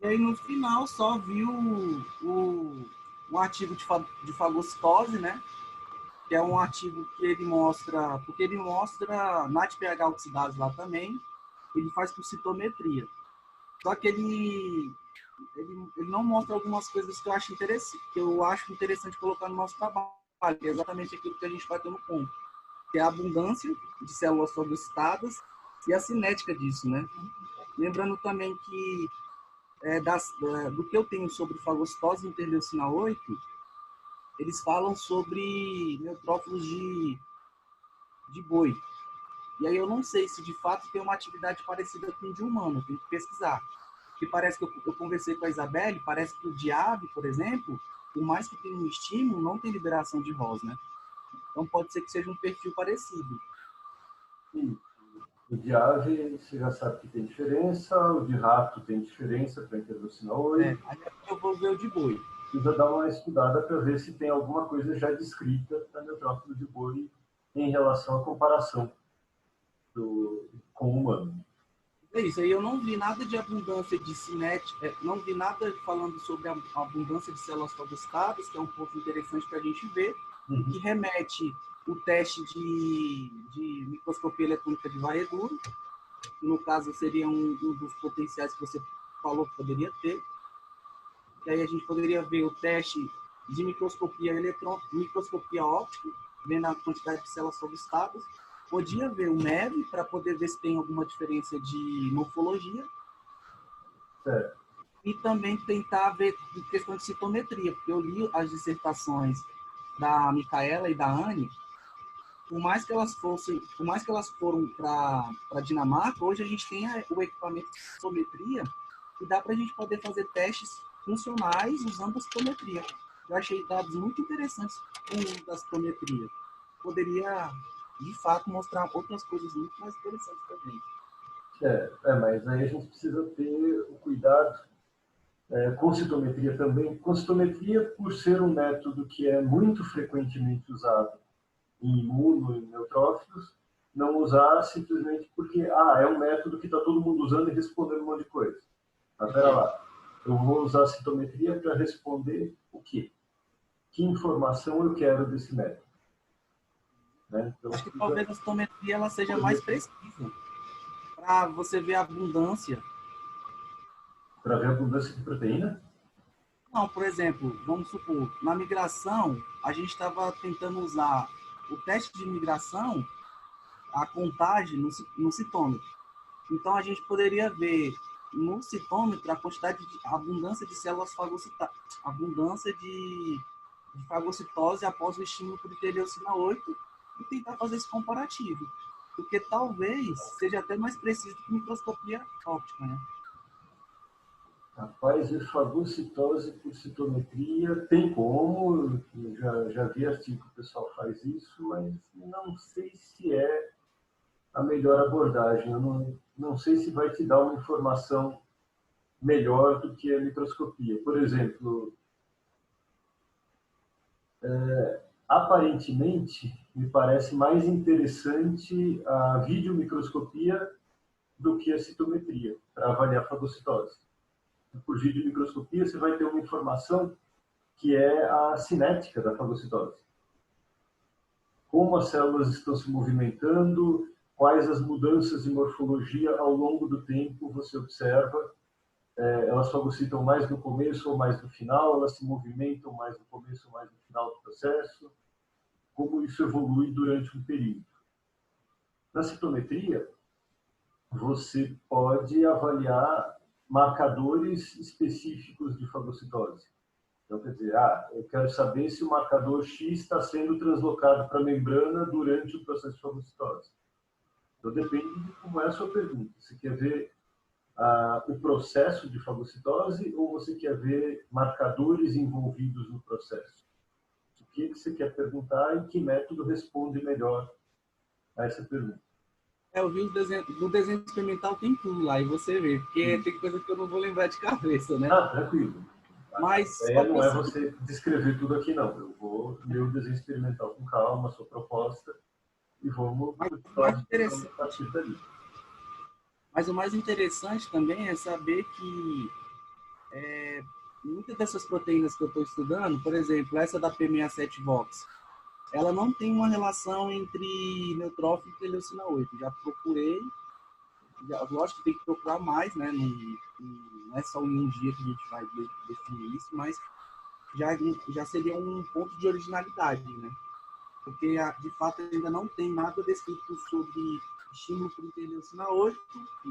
E aí, no final, só viu um artigo de fagocitose, né? Que é um artigo que ele mostra... Porque ele mostra NADPH oxidase lá também. Ele faz por citometria. Só que ele não mostra algumas coisas que eu acho interessante colocar no nosso trabalho, que é exatamente aquilo que a gente bateu no ponto, que é a abundância de células fagocitadas e a cinética disso, né? Lembrando também que do que eu tenho sobre fagocitose e interleucina 8, eles falam sobre neutrófilos de boi. E aí eu não sei se de fato tem uma atividade parecida com de humano, eu tenho que pesquisar. Que parece que eu conversei com a Isabelle, parece que o de ave, por exemplo, por mais que tenha um estímulo, não tem liberação de ROS, né? Então pode ser que seja um perfil parecido. Sim. O de ave, você já sabe que tem diferença, o de rato tem diferença para a interleucina 8. Aí eu vou ver o de boi. Precisa dar uma estudada para ver se tem alguma coisa já descrita para neutrófilo de boi em relação à comparação com o humano. É isso, aí eu não vi nada de abundância de cinética, não vi nada falando sobre a abundância de células fagocitadas, que é um ponto interessante para a gente ver, que remete o teste de microscopia eletrônica de varredura, que no caso seria um dos potenciais que você falou que poderia ter. E aí a gente poderia ver o teste de microscopia microscopia óptica, vendo a quantidade de células fagocitadas. Podia ver o MEV para poder ver se tem alguma diferença de morfologia. Certo. E também tentar ver questão de citometria, porque eu li as dissertações da Micaela e da Anne, por mais que elas foram para Dinamarca, hoje a gente tem o equipamento de citometria e dá para a gente poder fazer testes funcionais usando a citometria. Eu achei dados muito interessantes com o uso da citometria. Poderia, de fato, mostrar outras coisas muito mais interessantes para a gente. Mas aí a gente precisa ter o cuidado com citometria também. Com citometria, por ser um método que é muito frequentemente usado em imuno e neutrófilos, não usar simplesmente porque é um método que está todo mundo usando e respondendo um monte de coisa. Mas pera lá, eu vou usar a citometria para responder o quê? Que informação eu quero desse método? Né? Então, acho que talvez a citometria ela seja mais precisa para você ver a abundância. Para ver a abundância de proteína? Não, por exemplo, vamos supor, na migração, a gente estava tentando usar o teste de migração, a contagem no citômetro. Então, a gente poderia ver no citômetro a quantidade a abundância de células fagocitadas, abundância de fagocitose após o estímulo por interleucina 8 e tentar fazer esse comparativo. Porque talvez seja até mais preciso do que microscopia óptica, né? Rapaz, de fagocitose por citometria, tem como, já vi artigo que o pessoal faz isso, mas não sei se é a melhor abordagem. Eu não sei se vai te dar uma informação melhor do que a microscopia. Por exemplo, aparentemente, me parece mais interessante a videomicroscopia do que a citometria, para avaliar a fagocitose. Por videomicroscopia, você vai ter uma informação que é a cinética da fagocitose. Como as células estão se movimentando, quais as mudanças de morfologia ao longo do tempo você observa. Elas fagocitam mais no começo ou mais no final, elas se movimentam mais no começo ou mais no final do processo, como isso evolui durante um período. Na citometria, você pode avaliar marcadores específicos de fagocitose. Então, quer dizer, eu quero saber se o marcador X está sendo translocado para a membrana durante o processo de fagocitose. Então, depende de como é a sua pergunta. Você quer ver o processo de fagocitose ou você quer ver marcadores envolvidos no processo? O que você quer perguntar e que método responde melhor a essa pergunta? O vídeo do desenho experimental tem tudo lá, e você vê, porque tem coisa que eu não vou lembrar de cabeça, né? Tranquilo. Mas Não é você descrever tudo aqui, não. Eu vou ler o desenho experimental com calma, a sua proposta, e vamos falar a partir dali. Mas o mais interessante também é saber que muitas dessas proteínas que eu estou estudando, por exemplo, essa da P67-VOX, ela não tem uma relação entre neutrófilo e leucina 8. Já procurei, lógico que tem que procurar mais, né? Não é só em um dia que a gente vai definir isso, mas já seria um ponto de originalidade, né? Porque, de fato, ainda não tem nada descrito sobre estímulo por interleucina 8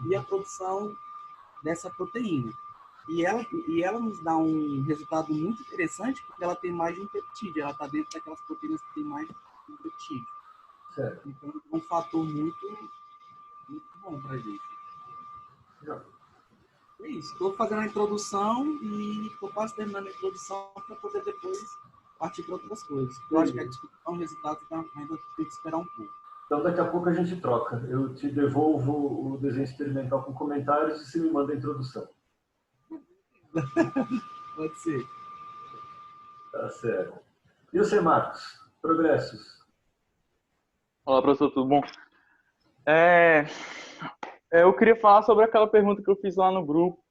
e a produção dessa proteína. E ela nos dá um resultado muito interessante, porque ela tem mais de um peptídeo. Ela está dentro daquelas proteínas que tem mais de um peptídeo. Certo. Então, é um fator muito, muito bom para a gente. É isso. Estou fazendo a introdução e estou quase terminando a introdução para poder depois partir para outras coisas. Eu acho que a discussão, o resultado ainda tem que esperar um pouco. Então, daqui a pouco a gente troca. Eu te devolvo o desenho experimental com comentários e você me manda a introdução. Pode ser. Tá certo. E você, Marcos? Progressos? Olá, professor, tudo bom? Eu queria falar sobre aquela pergunta que eu fiz lá no grupo.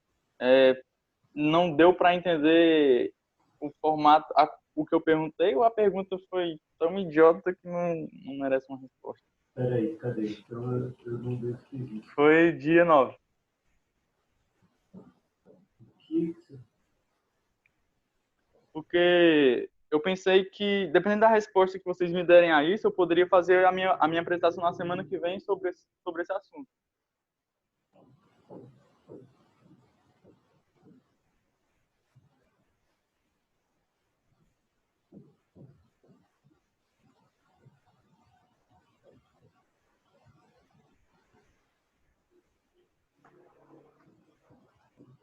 Não deu para entender o formato, o que eu perguntei, ou a pergunta foi tão idiota que não merece uma resposta? Peraí, cadê? Eu não descrevi. Foi dia 9. Porque eu pensei que, dependendo da resposta que vocês me derem a isso, eu poderia fazer a minha apresentação na semana que vem sobre esse assunto.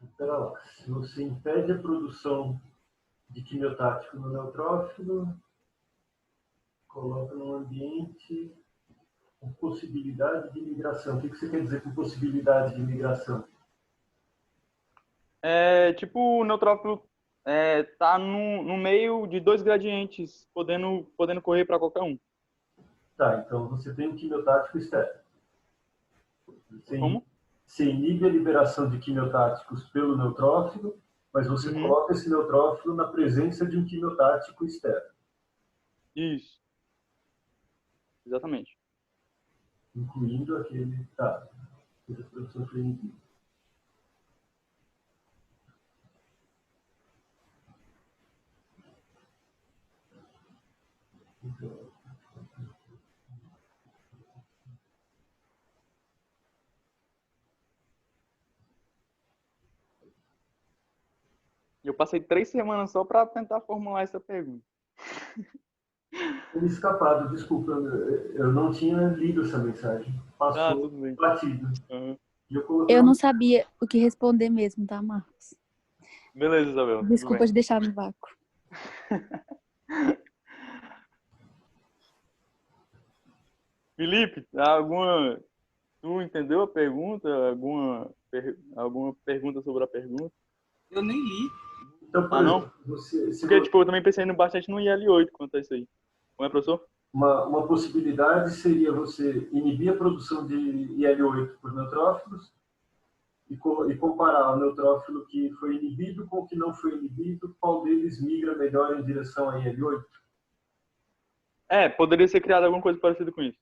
Espera lá. Se você impede a produção de quimiotático no neutrófilo, coloca num ambiente com possibilidade de migração. O que você quer dizer com possibilidade de migração? Tipo, o neutrófilo tá no meio de dois gradientes, podendo correr para qualquer um. Tá, então você tem um quimiotático externo. Como? Você inibe a liberação de quimiotáticos pelo neutrófilo, mas você coloca esse neutrófilo na presença de um quimiotático externo. Isso. Exatamente. Incluindo aquele... Tá. A produção foi inibida. Eu passei 3 semanas só para tentar formular essa pergunta. Me escapado, desculpa. Eu não tinha lido essa mensagem. Passou Tudo bem. batido. Uhum. Eu não sabia o que responder mesmo, tá, Marcos? Beleza, Isabel. Desculpa de deixar no vácuo. Felipe, tu entendeu a pergunta? Alguma pergunta sobre a pergunta? Eu nem li. Então, por exemplo, não? Porque, tipo, eu também pensei bastante no IL8 quanto a isso aí. Como é, professor? Uma possibilidade seria você inibir a produção de IL-8 por neutrófilos e comparar o neutrófilo que foi inibido com o que não foi inibido, qual deles migra melhor em direção a IL-8? Poderia ser criado alguma coisa parecida com isso.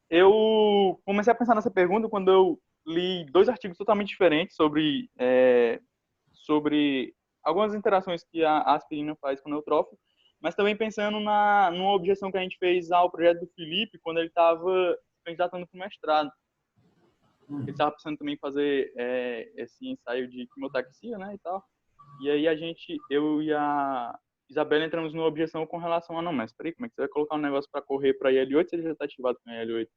Eu comecei a pensar nessa pergunta quando eu li 2 artigos totalmente diferentes sobre algumas interações que a aspirina faz com o neutrófilo, mas também pensando numa objeção que a gente fez ao projeto do Felipe quando ele estava candidatando para o mestrado. Ele estava pensando também em fazer esse ensaio de quimiotaxia, né, e tal. E aí eu e a Isabela entramos numa objeção com relação a, não, mas peraí, como é que você vai colocar um negócio para correr para IL-8 se ele já está ativado com IL-8?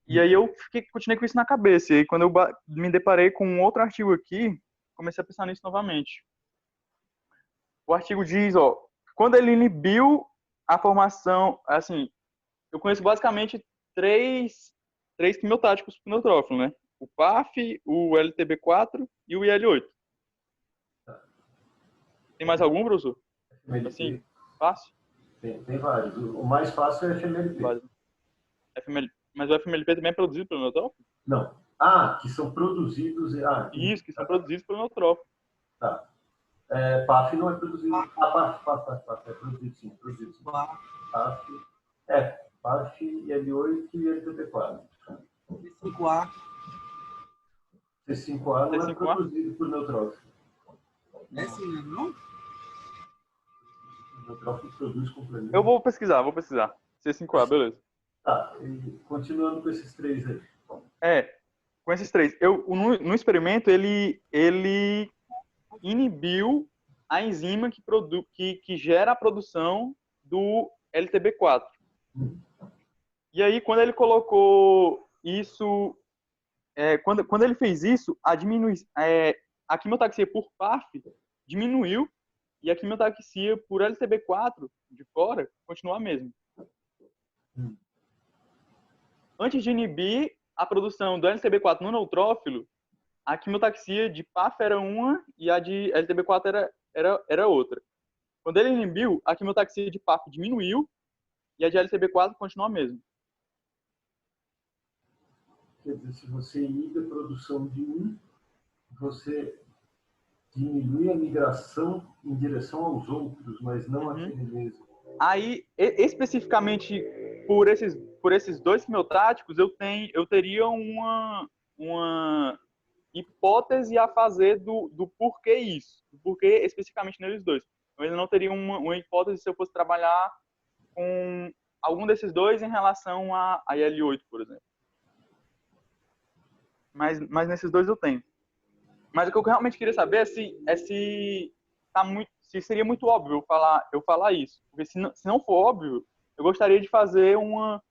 E aí eu continuei com isso na cabeça. E aí quando eu me deparei com um outro artigo aqui, comecei a pensar nisso novamente. O artigo diz, quando ele inibiu a formação, assim, eu conheço basicamente três quimiotáticos para o neutrófilo, né? O PAF, o LTB4 e o IL-8. Tem mais algum, professor? Assim, fácil? Tem vários. O mais fácil é FMLP. Mas o FMLP também é produzido pelo neutrófilo? Não. Que são produzidos... Isso, que são produzidos pelo neutrófilo. Tá. PAF não é produzido. PAF é produzido sim. PAF, PAF, IL-8 e LTB4. C5A. C5A não é produzido por neutrófilo. É sim, não? O neutrófilo produz complemento. Eu vou pesquisar. C5A, beleza. Tá, e continuando com esses 3 aí. Com esses 3. No experimento, ele inibiu a enzima que gera a produção do LTB4. E aí, quando ele colocou isso... quando ele fez isso, a quimiotaxia por PAF diminuiu e a quimiotaxia por LTB4 de fora continua a mesma. Antes de inibir a produção do LTB4 no neutrófilo, a quimiotaxia de PAF era uma e a de LTB4 era outra. Quando ele inibiu, a quimiotaxia de PAF diminuiu e a de LTB4 continua a mesma. Quer dizer, se você inibe a produção de um, você diminui a migração em direção aos outros, mas não aquele mesmo. Aí, especificamente por esses 2 quimiotáticos, eu teria uma hipótese a fazer do porquê isso, do porquê especificamente neles 2. Eu ainda não teria uma hipótese se eu fosse trabalhar com algum desses 2 em relação a IL-8, por exemplo. Mas nesses 2 eu tenho. Mas o que eu realmente queria saber é se seria muito óbvio eu falar isso. Porque se não for óbvio, eu gostaria de fazer uma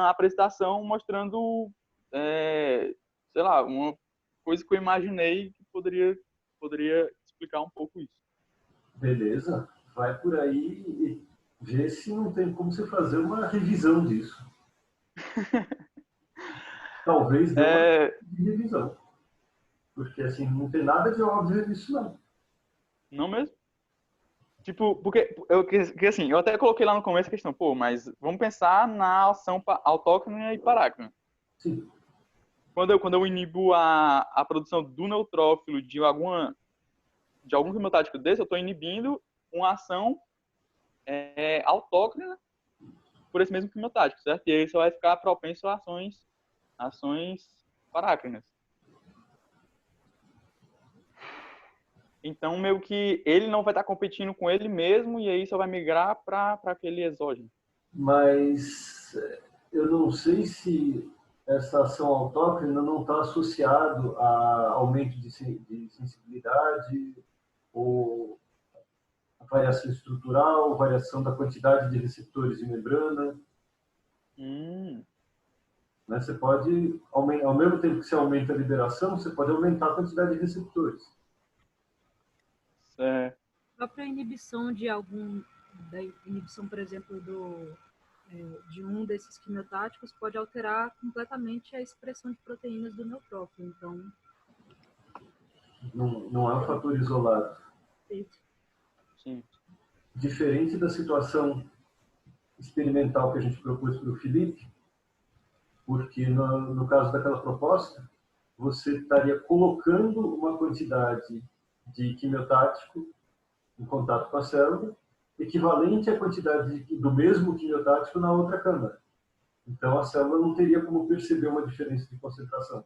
apresentação mostrando, sei lá, uma coisa que eu imaginei que poderia explicar um pouco isso. Beleza. Vai por aí e vê se não tem como você fazer uma revisão disso. Talvez dê uma revisão. Porque, assim, não tem nada de óbvio nisso, não. Não mesmo? Tipo, porque assim, eu até coloquei lá no começo a questão, mas vamos pensar na ação autóctone e parácrina. Sim. Quando eu inibo a produção do neutrófilo de algum quimiotático desse, eu estou inibindo uma ação autóctone por esse mesmo quimiotático, certo? E aí você vai ficar propenso a ações parácrinas. Então, meio que ele não vai estar competindo com ele mesmo e aí só vai migrar para aquele exógeno. Mas eu não sei se essa ação autócrina não está associado a aumento de sensibilidade ou a variação estrutural, variação da quantidade de receptores de membrana. Né? Você pode, ao mesmo tempo que você aumenta a liberação, você pode aumentar a quantidade de receptores. A própria inibição da inibição, por exemplo, de um desses quimiotáticos pode alterar completamente a expressão de proteínas do neutrófilo. Então, não é um fator isolado. Sim. diferente da situação experimental que a gente propôs para o Felipe, porque no caso daquela proposta, você estaria colocando uma quantidade de quimiotático em contato com a célula, equivalente à quantidade do mesmo quimiotático na outra câmara. Então, a célula não teria como perceber uma diferença de concentração.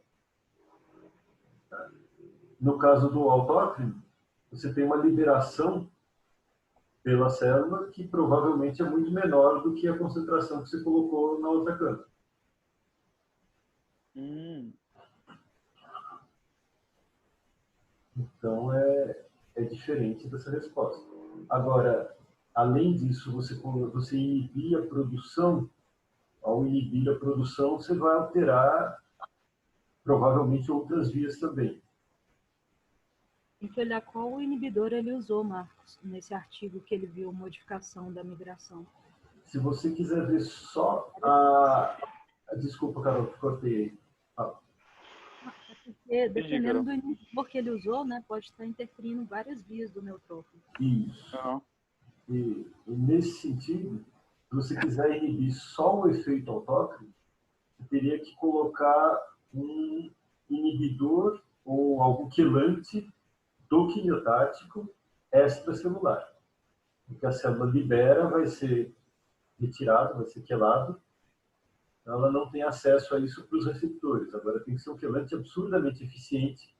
No caso do autócrino, você tem uma liberação pela célula que provavelmente é muito menor do que a concentração que você colocou na outra câmara. Então, é diferente dessa resposta. Agora, além disso, você inibir a produção. Ao inibir a produção, você vai alterar provavelmente outras vias também. Tem que olhar qual inibidor ele usou, Marcos, nesse artigo que ele viu modificação da migração. Se você quiser ver só Desculpa, Carol, te cortei aí. É porque, dependendo do inibidor que ele usou, né, pode estar interferindo em várias vias do neutrófilo. Isso. E nesse sentido, se você quiser inibir só o efeito autócrino, você teria que colocar um inibidor ou algo quelante do quimiotático extracelular. O que a célula libera vai ser retirado, vai ser quelado. Ela não tem acesso a isso para os receptores. Agora tem que ser um quelante absurdamente eficiente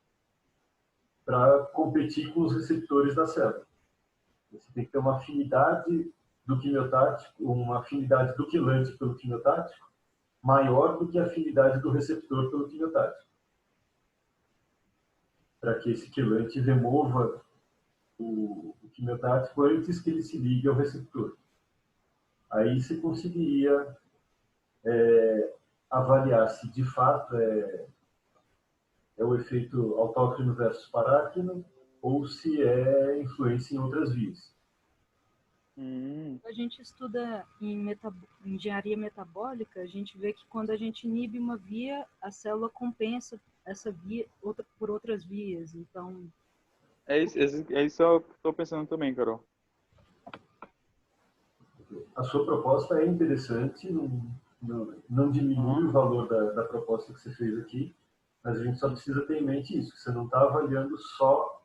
para competir com os receptores da célula. Você tem que ter uma afinidade do quimiotático, uma afinidade do quelante pelo quimiotático maior do que a afinidade do receptor pelo quimiotático. Para que esse quelante remova o quimiotático antes que ele se ligue ao receptor. Aí você conseguiria avaliar se de fato é o efeito autócrino versus parácrino ou se é influência em outras vias. A gente estuda em engenharia metabólica, a gente vê que quando a gente inibe uma via, a célula compensa essa via por outras vias. Então, é isso que eu estou pensando também, Carol. A sua proposta é interessante, não diminui o valor da proposta que você fez aqui, mas a gente só precisa ter em mente isso, que você não está avaliando só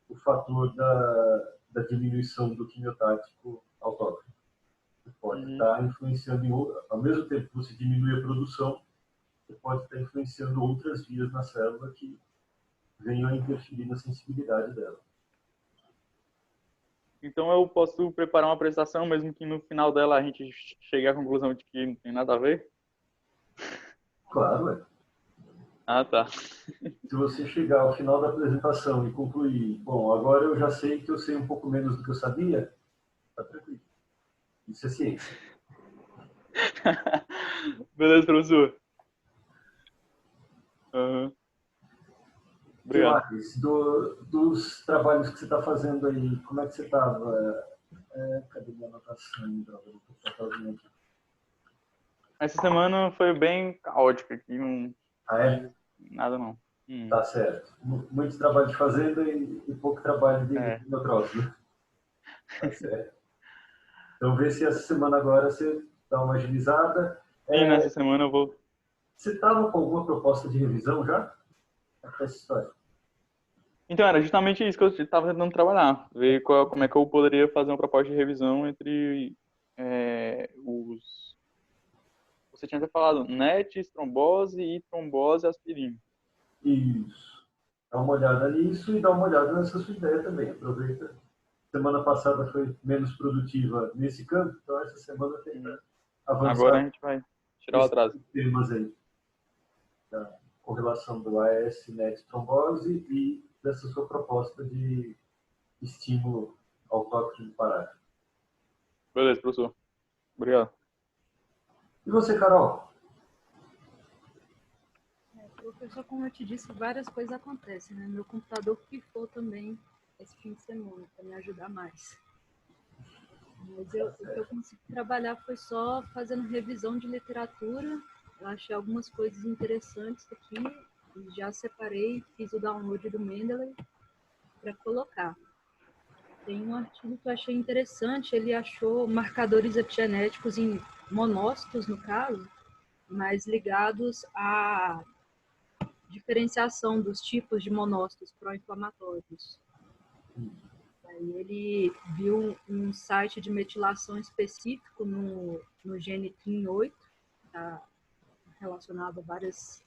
o fator da diminuição do quimiotático autócrino. Você pode estar influenciando, ao mesmo tempo que você diminui a produção, você pode estar influenciando outras vias na célula que venham a interferir na sensibilidade dela. Então eu posso preparar uma apresentação, mesmo que no final dela a gente chegue à conclusão de que não tem nada a ver? Claro, é. Ah, tá. Se você chegar ao final da apresentação e concluir, bom, agora eu já sei que eu sei um pouco menos do que eu sabia, tá tranquilo. Isso é ciência. Beleza, professor. Obrigado. Dos trabalhos que você está fazendo aí, como é que você estava? Cadê minha anotação? Essa semana foi bem caótica aqui, não nada não. Tá certo. Muito trabalho de fazenda e pouco trabalho de neutrófilo, né? Tá certo. Então vê se essa semana agora você dá uma agilizada. Sim, nessa semana eu vou. Você estava com alguma proposta de revisão já? Essa história. Então, era justamente isso que eu estava tentando trabalhar. Ver como é que eu poderia fazer uma proposta de revisão entre os... Você tinha até falado NETs, trombose e trombose aspirina. Isso. Dá uma olhada nisso e dá uma olhada nessa sua ideia também. Aproveita. Semana passada foi menos produtiva nesse campo, então essa semana tenta avançar. Agora a gente vai tirar o atraso. Temas aí. Da correlação do AS, NET, trombose e dessa sua proposta de estímulo autócrino parático. Beleza, professor. Obrigado. E você, Carol? Professor, como eu te disse, várias coisas acontecem, né? Meu computador pifou também esse fim de semana, para me ajudar mais. Mas o que eu consegui trabalhar foi só fazendo revisão de literatura. Eu achei algumas coisas interessantes aqui e já separei, fiz o download do Mendeley para colocar. Tem um artigo que eu achei interessante, ele achou marcadores epigenéticos em monócitos, no caso, mas ligados à diferenciação dos tipos de monócitos pró-inflamatórios. Aí ele viu um site de metilação específico no gene TIM8, que está relacionado a vários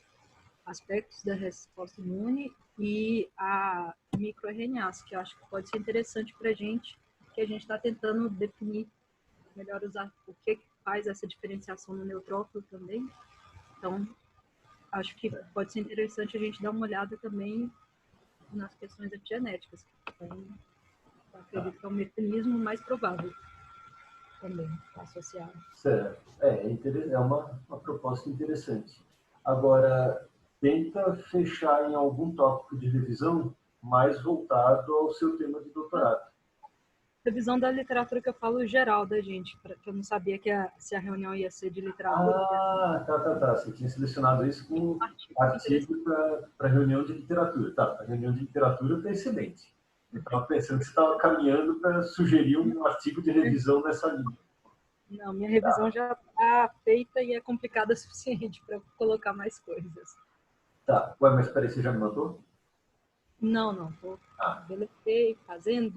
aspectos da resposta imune, e a microRNAs, que eu acho que pode ser interessante para a gente, que a gente está tentando definir melhor o que faz essa diferenciação no neutrófilo também. Então, acho que pode ser interessante a gente dar uma olhada também nas questões epigenéticas. Então, eu acredito que é o mecanismo mais provável também associado. Certo. É uma proposta interessante. Agora, tenta fechar em algum tópico de revisão mais voltado ao seu tema de doutorado. Revisão da literatura que eu falo geral da gente, porque eu não sabia se a reunião ia ser de literatura. Tá. Você tinha selecionado isso como artigo para reunião de literatura. Tá, a reunião de literatura está excelente. Eu estava pensando que você estava caminhando para sugerir um artigo de revisão nessa linha. Não, minha revisão já está feita e é complicada o suficiente para colocar mais coisas. Tá, ué, mas peraí, você já me mandou? Não, deletei, fazendo,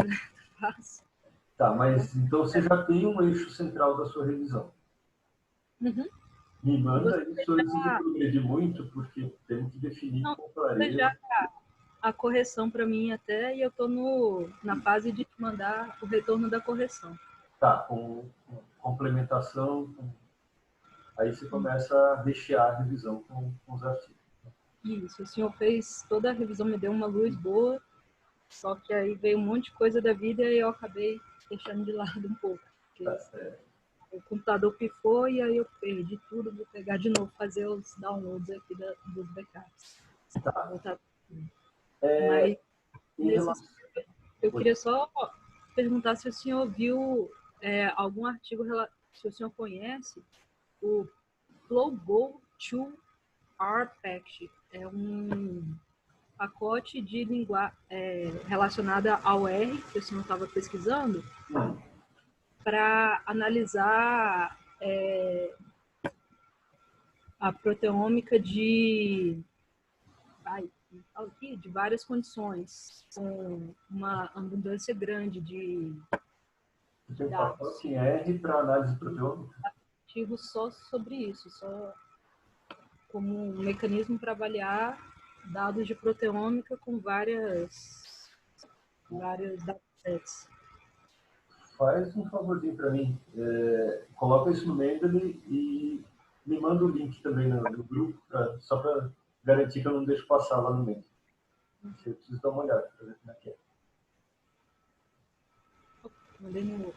faço. Tá, mas então você já tem um eixo central da sua revisão. Uhum. Me manda isso antes de progredir muito, porque temos que definir com clareza. Já a correção para mim até, e eu estou na fase de te mandar o retorno da correção. Tá, com complementação, aí você começa a rechear a revisão com os artigos. Isso, o senhor fez toda a revisão, me deu uma luz boa, só que aí veio um monte de coisa da vida e eu acabei deixando de lado um pouco. O computador pifou e aí eu perdi tudo, vou pegar de novo, fazer os downloads aqui dos backups. Tá. Mas eu queria só perguntar se o senhor viu algum artigo, se o senhor conhece o FlowGo 2R Package. É um pacote de linguagem relacionada ao R, que o senhor estava pesquisando, para analisar a proteômica de várias condições, com uma abundância grande de Tem um pacote em R para análise proteômica? Artigo só sobre isso, só como um mecanismo para avaliar dados de proteômica com vários datasets. Faz um favorzinho para mim. Coloca isso no Mendeley e me manda o link também no grupo, só para garantir que eu não deixo passar lá no Mendeley. Eu preciso dar uma olhada para ver como é que é. Mandei no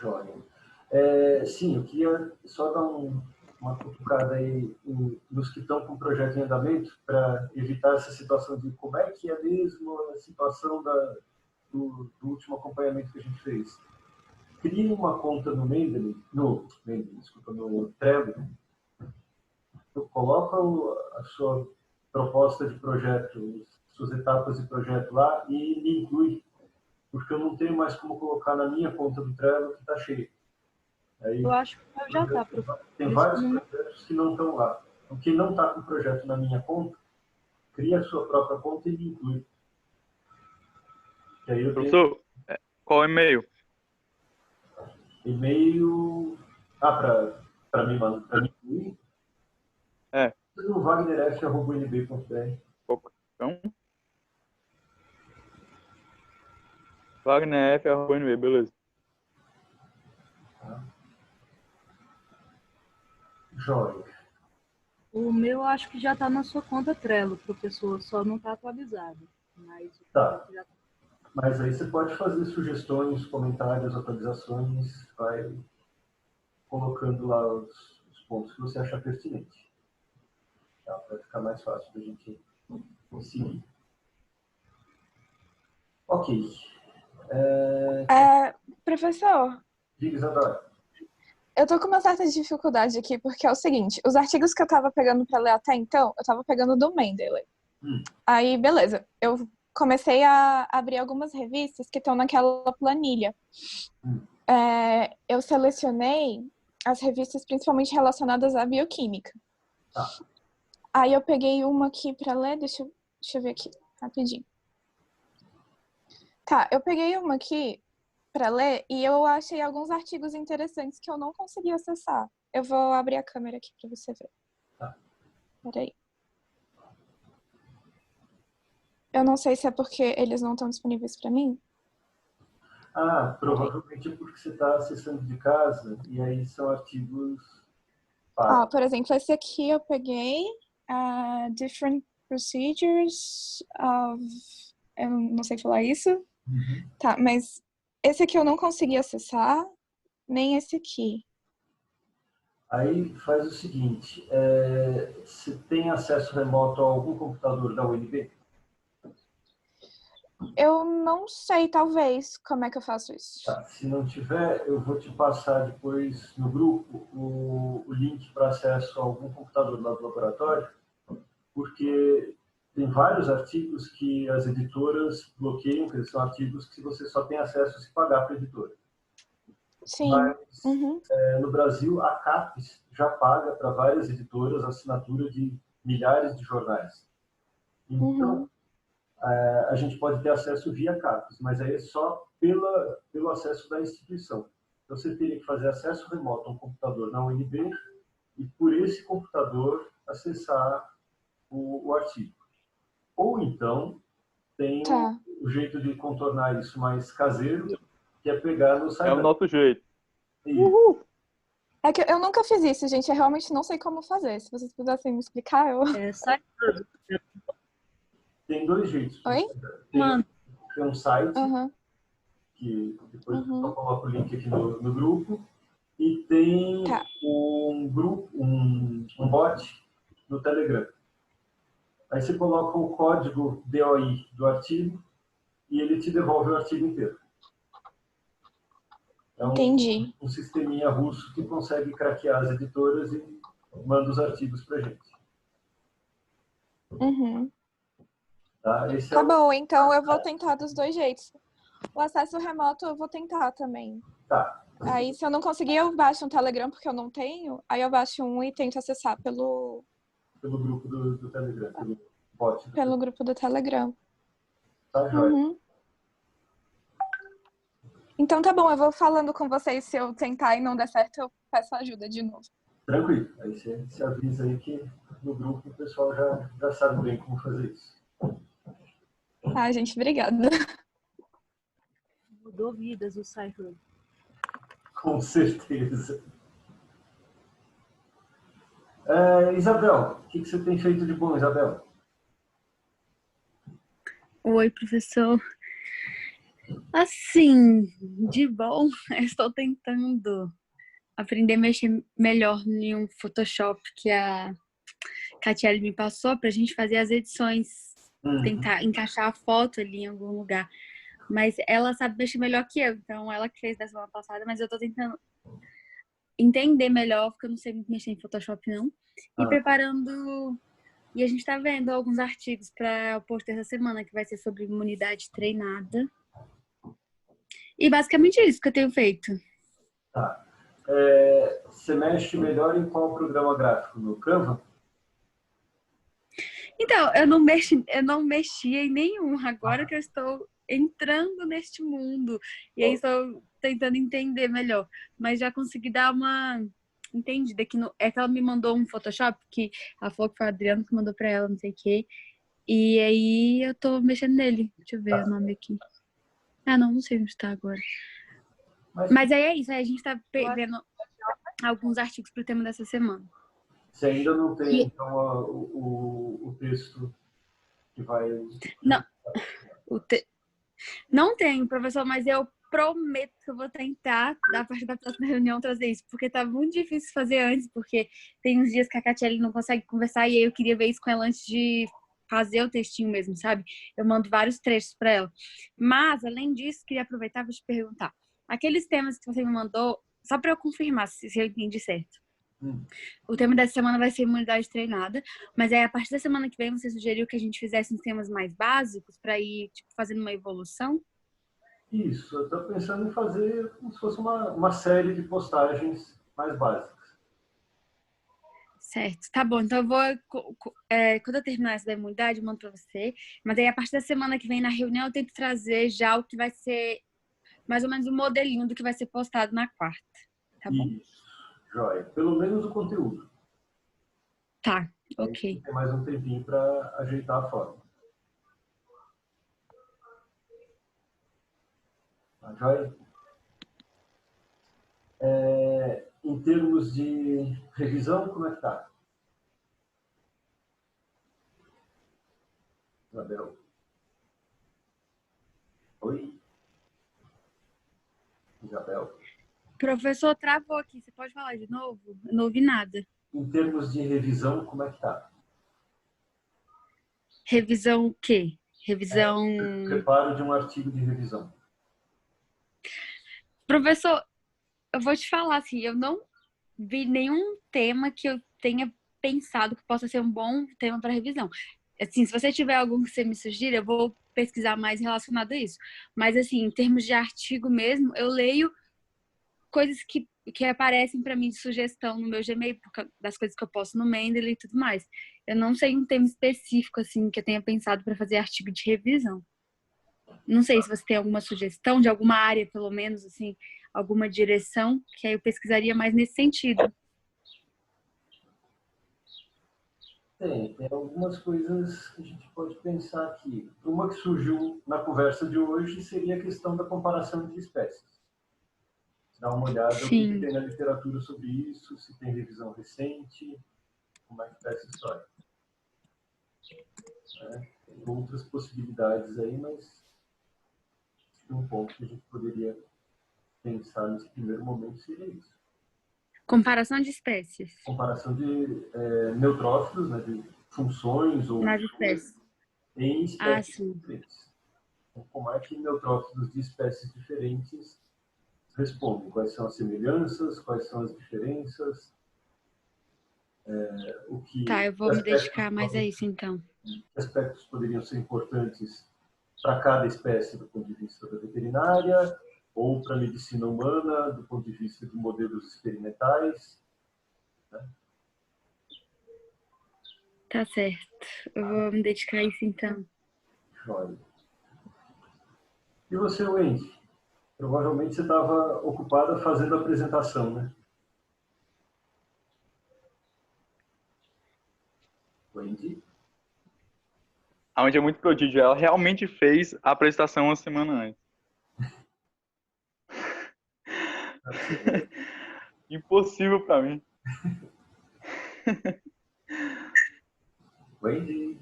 Jóia. Sim, eu queria só dar uma cutucada aí nos que estão com o projeto em andamento para evitar essa situação de como é que é mesmo a situação do último acompanhamento que a gente fez. Crie uma conta no Trello. Coloca a sua proposta de projeto, suas etapas de projeto lá e me inclui, porque eu não tenho mais como colocar na minha conta do Trello que está cheio. Aí, eu acho que já está. Tem vários projetos que não estão lá. Então, quem não está com o projeto na minha conta, cria a sua própria conta e me inclui. Aí Professor, qual o e-mail? E-mail... para mim incluir? No wagnerf.nb.br. Então, wagnerf.nb, beleza. Jóia. O meu acho que já está na sua conta Trello, professor, só não está atualizado. Mas tá. Mas aí você pode fazer sugestões, comentários, atualizações, vai colocando lá os pontos que você achar pertinente. Tá? Vai ficar mais fácil para a gente seguir. Ok. Professor, Diga, Isadora. eu tô com uma certa dificuldade aqui, porque é o seguinte, os artigos que eu tava pegando pra ler até então, eu tava pegando do Mendeley. Aí, beleza, eu comecei a abrir algumas revistas que estão naquela planilha. Eu selecionei as revistas principalmente relacionadas à bioquímica. Aí eu peguei uma aqui para ler, deixa eu ver aqui, rapidinho. Tá, eu peguei uma aqui para ler e eu achei alguns artigos interessantes que eu não consegui acessar. Eu vou abrir a câmera aqui para você ver. Peraí. Eu não sei se é porque eles não estão disponíveis para mim. Provavelmente é porque você está acessando de casa e aí são artigos... Por exemplo, esse aqui eu peguei, Different Procedures of... Eu não sei falar isso. Tá, mas esse aqui eu não consegui acessar, nem esse aqui. Aí faz o seguinte, você tem acesso remoto a algum computador da UNB? Eu não sei, talvez, como é que eu faço isso. Tá, se não tiver, eu vou te passar depois no grupo o link para acesso a algum computador lá do laboratório, porque tem vários artigos que as editoras bloqueiam, que são artigos que você só tem acesso se pagar para a editora. Sim. Mas, no Brasil, a CAPES já paga para várias editoras a assinatura de milhares de jornais. Então, a gente pode ter acesso via CAPES, mas aí é só pelo acesso da instituição. Então, você teria que fazer acesso remoto a um computador na UNB e, por esse computador, acessar o artigo. Ou então, tem o jeito de contornar isso mais caseiro, que é pegar no site. É o nosso jeito. É que eu nunca fiz isso, gente. Eu realmente não sei como fazer. Se vocês pudessem me explicar, eu... Tem dois jeitos. Oi? Tem um site, que depois eu coloco o link aqui no grupo, e tem um grupo, um bot no Telegram. Aí você coloca o código DOI do artigo e ele te devolve o artigo inteiro. É um sisteminha russo que consegue craquear as editoras e manda os artigos para a gente. Tá bom, então eu vou tentar dos dois jeitos. O acesso remoto eu vou tentar também. Aí se eu não conseguir, eu baixo um Telegram, porque eu não tenho. Aí eu baixo um e tento acessar pelo grupo do Telegram, pelo bot. Pelo grupo do Telegram. Tá, joia. Então tá bom, eu vou falando com vocês. Se eu tentar e não der certo, eu peço ajuda de novo. Tranquilo. Aí você avisa aí que no grupo o pessoal já sabe bem como fazer isso. Gente, obrigada. Mudou vidas o Cypher. Com certeza. Isabel, o que você tem feito de bom, Isabel? Oi, professor. Assim, de bom, eu estou tentando aprender a mexer melhor em um Photoshop que a Catiele me passou para a gente fazer as edições, tentar encaixar a foto ali em algum lugar. Mas ela sabe mexer melhor que eu, então ela que fez da semana passada, mas eu estou tentando entender melhor, porque eu não sei muito mexer em Photoshop, não. E preparando... E a gente está vendo alguns artigos para o post dessa semana, que vai ser sobre imunidade treinada. E basicamente é isso que eu tenho feito. Você mexe melhor em qual programa gráfico? No Canva? Então, eu não mexia em nenhum. Agora que eu estou entrando neste mundo. E aí estou tentando entender melhor. Mas já consegui dar uma entendida. É que ela me mandou um Photoshop, que ela falou que foi a Adriana que mandou para ela, não sei o quê. E aí eu tô mexendo nele. Deixa eu ver o nome aqui. Não sei onde está agora. Mas aí é isso. Aí a gente tá vendo alguns artigos pro tema dessa semana. Você ainda não tem, então, o texto que vai... Não. Não tenho, professor, mas eu prometo que eu vou tentar, a partir da próxima reunião, trazer isso. Porque tá muito difícil fazer antes, porque tem uns dias que a Catiele não consegue conversar e aí eu queria ver isso com ela antes de fazer o textinho mesmo, sabe? Eu mando vários trechos para ela. Mas, além disso, queria aproveitar para te perguntar. Aqueles temas que você me mandou, só para eu confirmar se eu entendi certo. O tema dessa semana vai ser imunidade treinada, mas aí a partir da semana que vem você sugeriu que a gente fizesse uns temas mais básicos para ir tipo, fazendo uma evolução? Isso, eu estou pensando em fazer como se fosse uma série de postagens mais básicas. Certo, tá bom. Então eu vou, quando eu terminar essa da imunidade, eu mando para você. Mas aí a partir da semana que vem na reunião eu tento trazer já o que vai ser mais ou menos o modelinho do que vai ser postado na quarta. Tá bom? Isso, joia. Pelo menos o conteúdo. Tá, Aí ok. tem mais um tempinho para ajeitar a forma. Tá joia? Em termos de revisão, como é que tá? Isabel? Oi? Isabel? Professor, travou aqui. Você pode falar de novo? Eu não ouvi nada. Em termos de revisão, como é que tá? Revisão o quê? Revisão... Preparo de um artigo de revisão. Professor, eu vou te falar assim, eu não vi nenhum tema que eu tenha pensado que possa ser um bom tema para revisão. Assim, se você tiver algum que você me sugira, eu vou pesquisar mais relacionado a isso. Mas assim, em termos de artigo mesmo, eu leio coisas que aparecem para mim de sugestão no meu Gmail, por causa das coisas que eu posto no Mendeley e tudo mais. Eu não sei um tema específico assim que eu tenha pensado para fazer artigo de revisão. Não sei se você tem alguma sugestão de alguma área, pelo menos, assim, alguma direção, que aí eu pesquisaria mais nesse sentido. Tem algumas coisas que a gente pode pensar aqui. Uma que surgiu na conversa de hoje seria a questão da comparação de espécies. Dar uma olhada no que tem na literatura sobre isso, se tem revisão recente, como é que está essa história. Tem outras possibilidades aí, mas um ponto que a gente poderia pensar nesse primeiro momento seria isso. Comparação de espécies. Comparação de neutrófilos, né, de funções ou Nas espécies. em espécies sim. diferentes. Então, como é que neutrófilos de espécies diferentes respondem? Quais são as semelhanças? Quais são as diferenças? Tá, eu vou me dedicar mais a isso, então. Que aspectos poderiam ser importantes para cada espécie do ponto de vista da veterinária ou para a medicina humana do ponto de vista de modelos experimentais? Né? Tá certo. Eu vou me dedicar a isso, então. Joia. E você, Wendy? Provavelmente você estava ocupada fazendo a apresentação, né? Wendy? Aonde é muito prodígio. Ela realmente fez a apresentação uma semana antes. Impossível para mim. Wendy?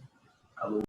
Alô?